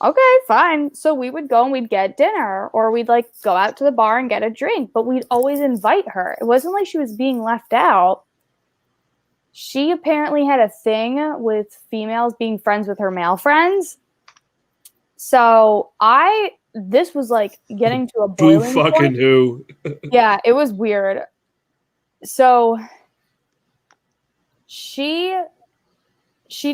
okay, fine. So we would go and we'd get dinner, or we'd like go out to the bar and get a drink, but we'd always invite her. It wasn't like she was being left out. She apparently had a thing with females being friends with her male friends. So this was like getting to a boiling Boo fucking point. who. Yeah, it was weird. So she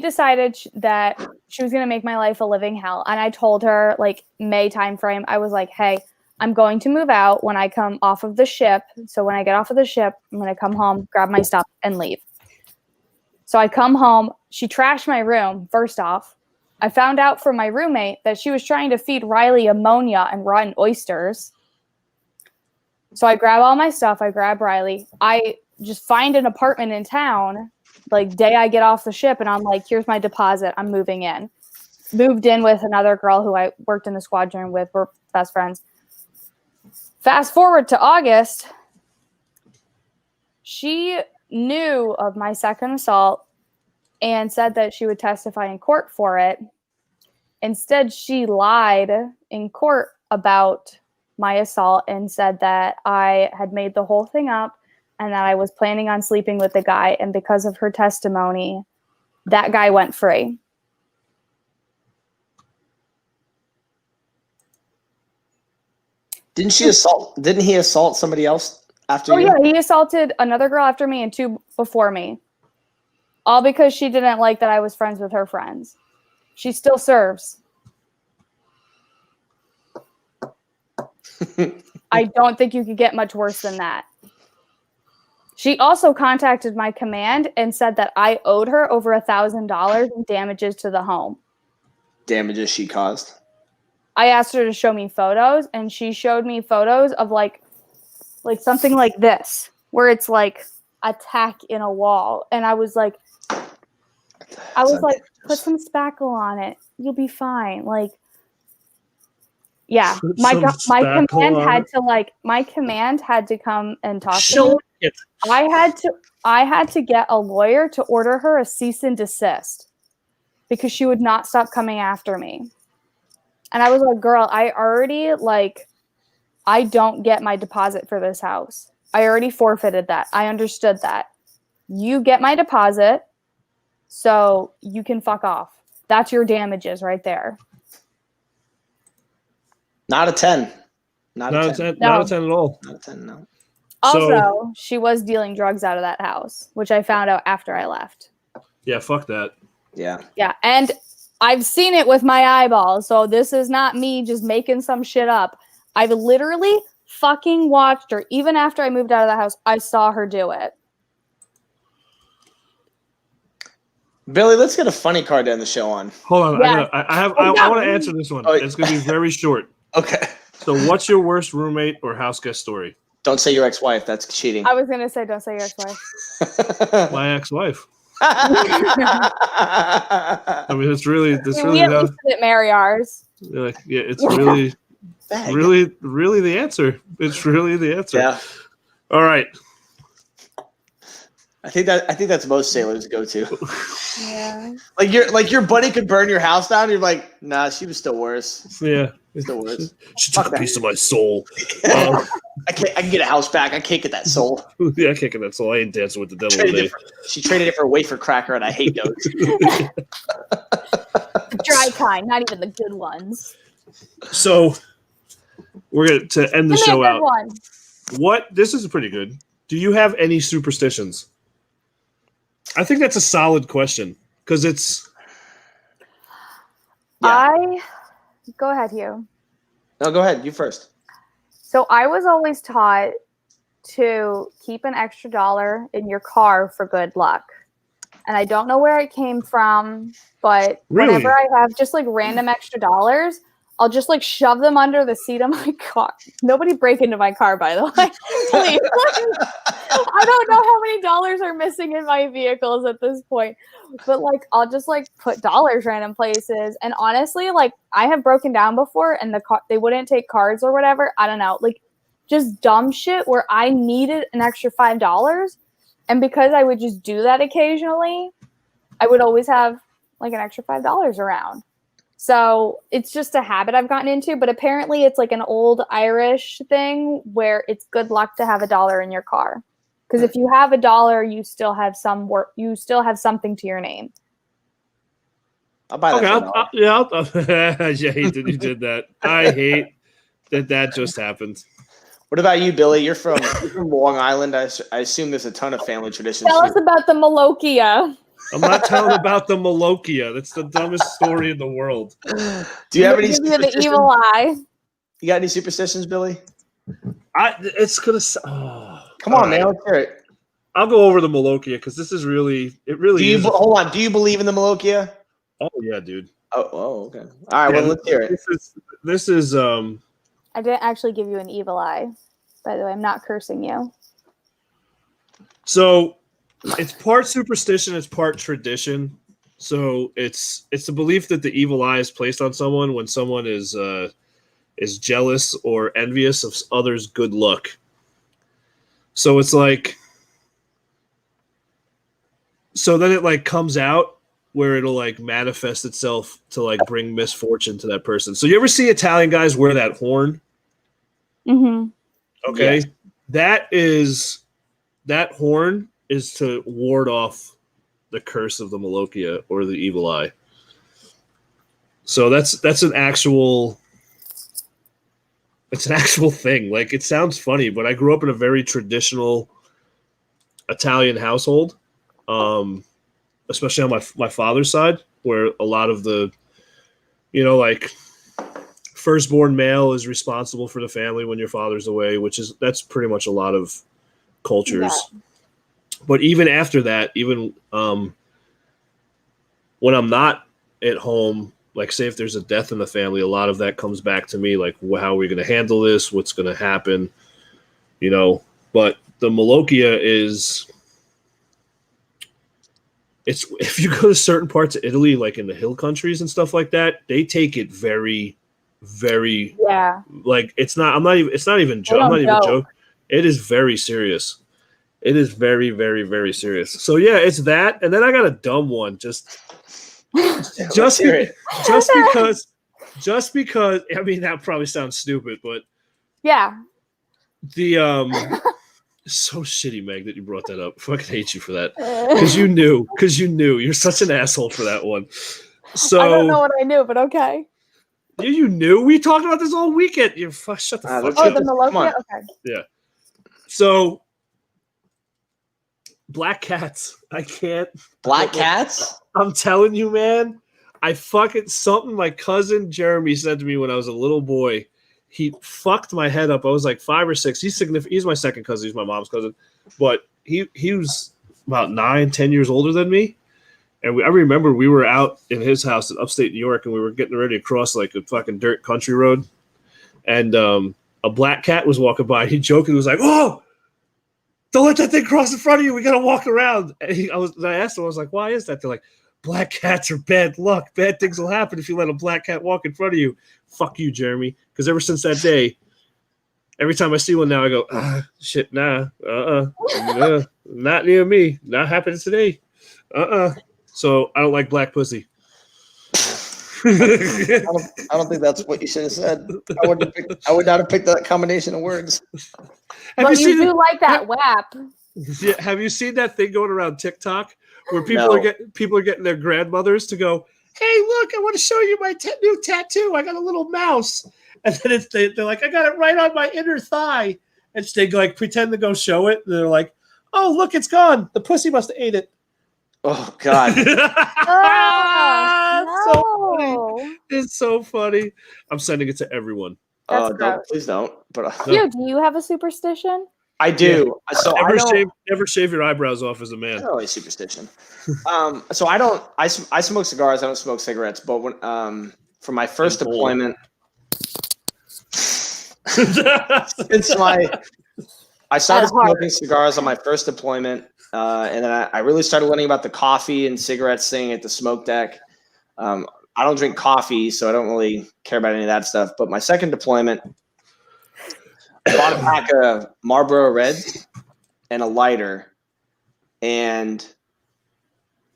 decided that she was going to make my life a living hell. And I told her, like, May timeframe, I was like, hey, I'm going to move out when I come off of the ship. So when I get off of the ship, I'm going to come home, grab my stuff, and leave. So I come home. She trashed my room, first off. I found out from my roommate that she was trying to feed Riley ammonia and rotten oysters. So I grab all my stuff. I grab Riley. I just find an apartment in town, like, day I get off the ship, and I'm like, here's my deposit. I'm moving in. Moved in with another girl who I worked in the squadron with. We're best friends. Fast forward to August. She knew of my second assault and said that she would testify in court for it. Instead, she lied in court about my assault and said that I had made the whole thing up and that I was planning on sleeping with the guy. And because of her testimony, that guy went free. Didn't he assault somebody else after you? Oh, yeah, he assaulted another girl after me and 2 before me. All because she didn't like that I was friends with her friends. She still serves. I don't think you could get much worse than that. She also contacted my command and said that I owed her over $1,000 in damages to the home. Damages she caused? I asked her to show me photos, and she showed me photos of like something like this, where it's like a tack in a wall. And I was like, put some spackle on it. You'll be fine. Like, yeah, my command had to come and talk to me. I had to get a lawyer to order her a cease and desist because she would not stop coming after me. And I was like, girl, I don't get my deposit for this house. I already forfeited that. I understood that. You get my deposit, so you can fuck off. That's your damages right there. Not a 10. Not a 10. Not a 10 at all. Not a 10, no. Also, she was dealing drugs out of that house, which I found out after I left. Yeah, fuck that. Yeah. Yeah, and I've seen it with my eyeballs, so this is not me just making some shit up. I've literally fucking watched her. Even after I moved out of the house, I saw her do it. Billy, let's get a funny card to end the show on. Hold on. Yeah. I want to answer this one. It's going to be very short. Okay. So what's your worst roommate or house guest story? Don't say your ex-wife. That's cheating. I was going to say, don't say your ex-wife. My ex-wife. I mean, it's really We at least didn't marry ours. like, yeah, it's really, really the answer. It's really the answer. Yeah. All right. I think that's most sailors go to. Yeah. Like your buddy could burn your house down. You're like, nah, she was still worse. Yeah. Still worse. She took a piece of my soul. I can get a house back. I can't get that soul. Yeah, I can't get that soul. I ain't dancing with the devil today. She traded it for a wafer cracker, and I hate those. The dry kind, not even the good ones. So we're going to end the Give me show a good out. one. This is pretty good. Do you have any superstitions? I think that's a solid question because it's. Go ahead, Hugh. No, go ahead. You first. So I was always taught to keep an extra $1 in your car for good luck. And I don't know where it came from, but Really? whenever I have just like random extra dollars, I'll just like shove them under the seat of my car. Nobody break into my car, by the way. Please. I don't know how many dollars are missing in my vehicles at this point. But like I'll just like put dollars random places. And honestly, like I have broken down before and they wouldn't take cards or whatever. I don't know. Like just dumb shit where I needed an extra $5. And because I would just do that occasionally, I would always have like an extra $5 around. So it's just a habit I've gotten into, but apparently it's like an old Irish thing where it's good luck to have $1 in your car. Because if you have $1, you still have some work. You still have something to your name. I'll buy that. I hate that you did that. I hate that just happened. What about you, Billy? You're from Long Island. I assume there's a ton of family traditions. Tell us about the Malokia. I'm not telling about the Malokia. That's the dumbest story in the world. Do you have any? The evil eye. You got any superstitions, Billy? It's gonna. Come on, man. Let's hear it. I'll go over the Malokia because this is really. It really is. Hold on. Do you believe in the Malokia? Oh yeah, dude. Oh, okay. All right. Well, let's hear it. This is. I didn't actually give you an evil eye. By the way, I'm not cursing you. So, it's part superstition. It's part tradition. So it's the belief that the evil eye is placed on someone when someone is jealous or envious of others' good luck. So it's like. So then it like comes out where it'll like manifest itself to like bring misfortune to that person. So you ever see Italian guys wear that horn? Mm-hmm. Okay. Yes. That horn is to ward off the curse of the Malokia or the evil eye. So that's an actual thing. Like it sounds funny, but I grew up in a very traditional Italian household. Especially on my father's side, where a lot of the, like firstborn male is responsible for the family when your father's away, that's pretty much a lot of cultures. Yeah. But even after that, even when I'm not at home, like say if there's a death in the family, a lot of that comes back to me, like how are we going to handle this? What's going to happen? But the Malokia is... It's if you go to certain parts of Italy, like in the hill countries and stuff like that, they take it very, very like it's not even joke. It is very serious. It is very, very, very serious. So yeah, it's that, and then I got a dumb one just because I mean that probably sounds stupid, but yeah, the It's so shitty, Meg, that you brought that up. I fucking hate you for that. Because you knew. You're such an asshole for that one. So I don't know what I knew, but okay. You knew? We talked about this all weekend. Shut the fuck up. Oh, the Malokia? Okay. Yeah. So, black cats. I can't. Black cats? I'm telling you, man. Something my cousin Jeremy said to me when I was a little boy. He fucked my head up. I was like 5 or 6. He's my second cousin. He's my mom's cousin. But he was about 9-10 years older than me. And I remember we were out in his house in upstate New York, and we were getting ready to cross like a fucking dirt country road. And a black cat was walking by. He jokingly was like, "Oh, don't let that thing cross in front of you. We got to walk around. And I asked him, I was like, why is that? They're like, black cats are bad luck. Bad things will happen if you let a black cat walk in front of you. Fuck you, Jeremy. Because ever since that day, every time I see one now, I go, shit, nah, not near me. Not happening today. So I don't like black pussy. I don't think that's what you should have said. I would not have picked that combination of words. But you do like that WAP. Yeah, have you seen that thing going around TikTok where people are getting their grandmothers to go, hey, look, I want to show you my new tattoo. I got a little mouse. And then they're like, I got it right on my inner thigh. And they like pretend to go show it. And they're like, oh, look, it's gone. The pussy must have ate it. Oh, God. So funny. It's so funny. I'm sending it to everyone. Please don't. But Hugh, do you have a superstition? I do. Yeah. So never shave your eyebrows off as a man. Not really superstition. So I smoke cigars. I don't smoke cigarettes. But when for my first deployment, I started smoking cigars on my first deployment, and then I really started learning about the coffee and cigarettes thing at the smoke deck. I don't drink coffee, so I don't really care about any of that stuff. But my second deployment, I bought a pack of Marlboro Reds and a lighter, and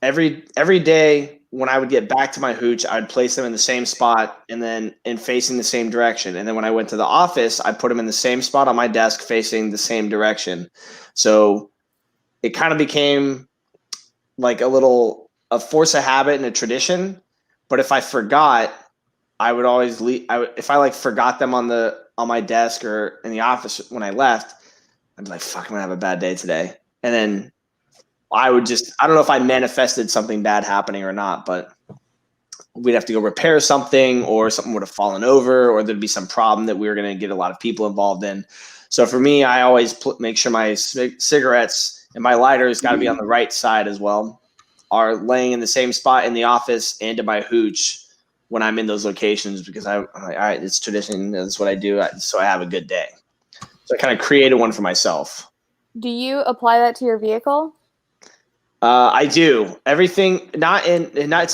every day when I would get back to my hooch, I'd place them in the same spot and then facing the same direction. And then when I went to the office, I put them in the same spot on my desk facing the same direction. So it kind of became like a force of habit and a tradition. But if I forgot, I would always leave. If I forgot them on my desk or in the office when I left, I'd be like, fuck, I'm gonna have a bad day today. And then I don't know if I manifested something bad happening or not, but we'd have to go repair something, or something would have fallen over, or there'd be some problem that we were going to get a lot of people involved in. So for me, I always make sure my cigarettes and my lighters got to be on the right side as well, are laying in the same spot in the office and in my hooch when I'm in those locations, because I'm like, all right, it's tradition. That's what I do. So I have a good day. So I kind of created one for myself. Do you apply that to your vehicle? I do. Everything, it's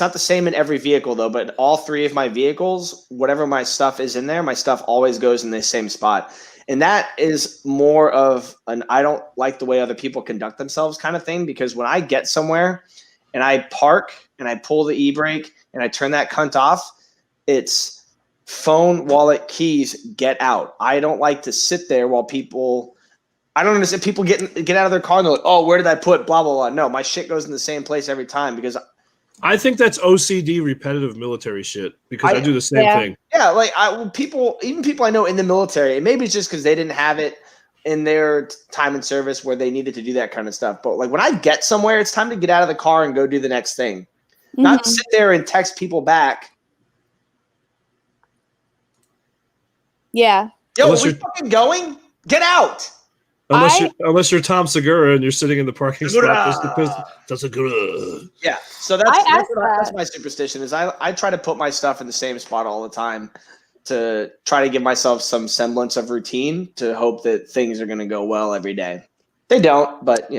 not the same in every vehicle though, but all three of my vehicles, whatever my stuff is in there, my stuff always goes in the same spot. And that is more of I don't like the way other people conduct themselves kind of thing, because when I get somewhere and I park and I pull the e-brake and I turn that cunt off, it's phone, wallet, keys, get out. I don't like to sit there while I don't understand people get out of their car and they're like, oh, where did I put blah, blah, blah. No, my shit goes in the same place every time, because I think that's OCD repetitive military shit, because I do the same thing. Yeah, even people I know in the military, and maybe it's just because they didn't have it in their time in service where they needed to do that kind of stuff. But when I get somewhere, it's time to get out of the car and go do the next thing. Mm-hmm. Not sit there and text people back. Yeah. Yo, are we fucking going? Get out. Unless you're Tom Segura and you're sitting in the parking spot. Yeah, so that's my superstition. Is I try to put my stuff in the same spot all the time to try to give myself some semblance of routine, to hope that things are going to go well every day. They don't, but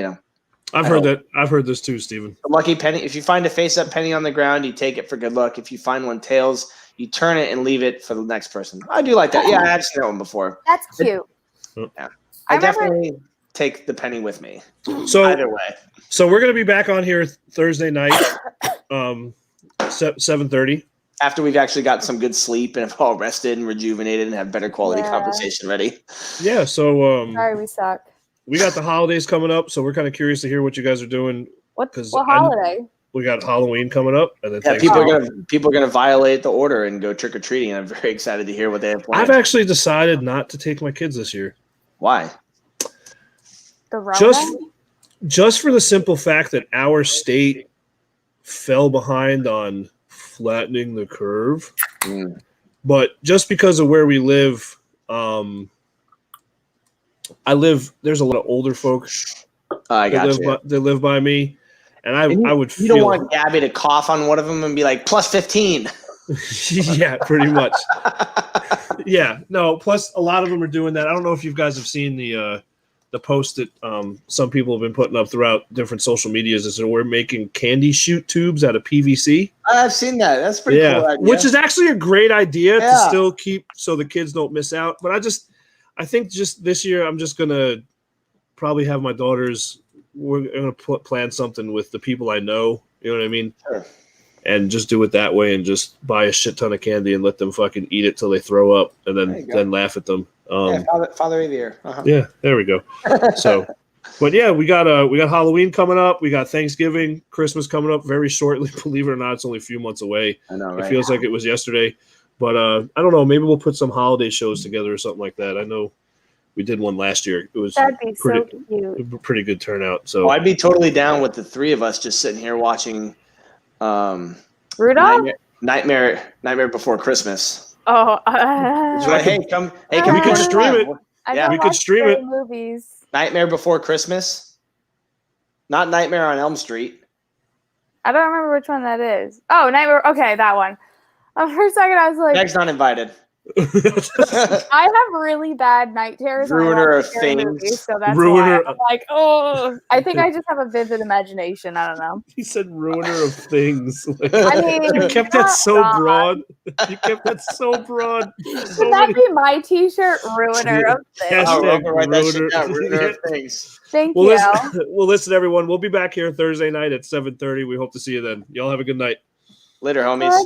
I've heard this too, Steven. A lucky penny. If you find a face-up penny on the ground, you take it for good luck. If you find one tails, you turn it and leave it for the next person. I do like that. Yeah, I've seen that one before. That's cute. Yeah. I definitely take the penny with me. So either way. So we're going to be back on here Thursday night, 7:30. After we've actually got some good sleep and have all rested and rejuvenated and have better quality conversation ready. Yeah. So sorry, we suck. We got the holidays coming up, so we're kind of curious to hear what you guys are doing. What holiday? We got Halloween coming up, and then people are gonna violate the order and go trick or treating. I'm very excited to hear what they have planned. I've actually decided not to take my kids this year. Why? The Rona? Just for the simple fact that our state fell behind on flattening the curve. Mm. But just because of where we live, there's a lot of older folks that live by me. And I would feel... You don't want Gabby to cough on one of them and be like, plus 15. Yeah, pretty much. Yeah, no, plus a lot of them are doing that. I don't know if you guys have seen the the post that some people have been putting up throughout different social medias is that we're making candy shoot tubes out of PVC. I've seen that. That's a pretty cool idea. Which is actually a great idea to still keep so the kids don't miss out. But I think just this year I'm just gonna probably have my daughters. We're gonna plan something with the people I know. You know what I mean? Sure. And just do it that way, and just buy a shit ton of candy and let them fucking eat it till they throw up, and then laugh at them. Father of the Year. Yeah, there we go. So, but yeah, we got Halloween coming up. We got Thanksgiving, Christmas coming up very shortly. Believe it or not, it's only a few months away. I know, right? It feels like it was yesterday, but I don't know. Maybe we'll put some holiday shows together or something like that. I know we did one last year. It was That'd be so cute. Pretty good turnout. So I'd be totally down with the three of us just sitting here watching Rudolph? Nightmare Before Christmas. Oh, Hey, come. we could stream it. Yeah, we could stream it. Movies. Nightmare Before Christmas, not Nightmare on Elm Street. I don't remember which one that is. Oh, Nightmare. Okay, that one. For a second, I was like, Meg's not invited. I have really bad night terrors. Ruiner of scary things. movies, so that's Ruiner. why I'm like, oh, I think I just have a vivid imagination. I don't know. He said ruiner of things. I mean, you kept that so broad. You kept that so broad. Could that be my T-shirt? Ruiner of things. Ruiner of things. Thank well, you. Listen, everyone. We'll be back here Thursday night at 7:30. We hope to see you then. Y'all have a good night. Later, homies. Bye.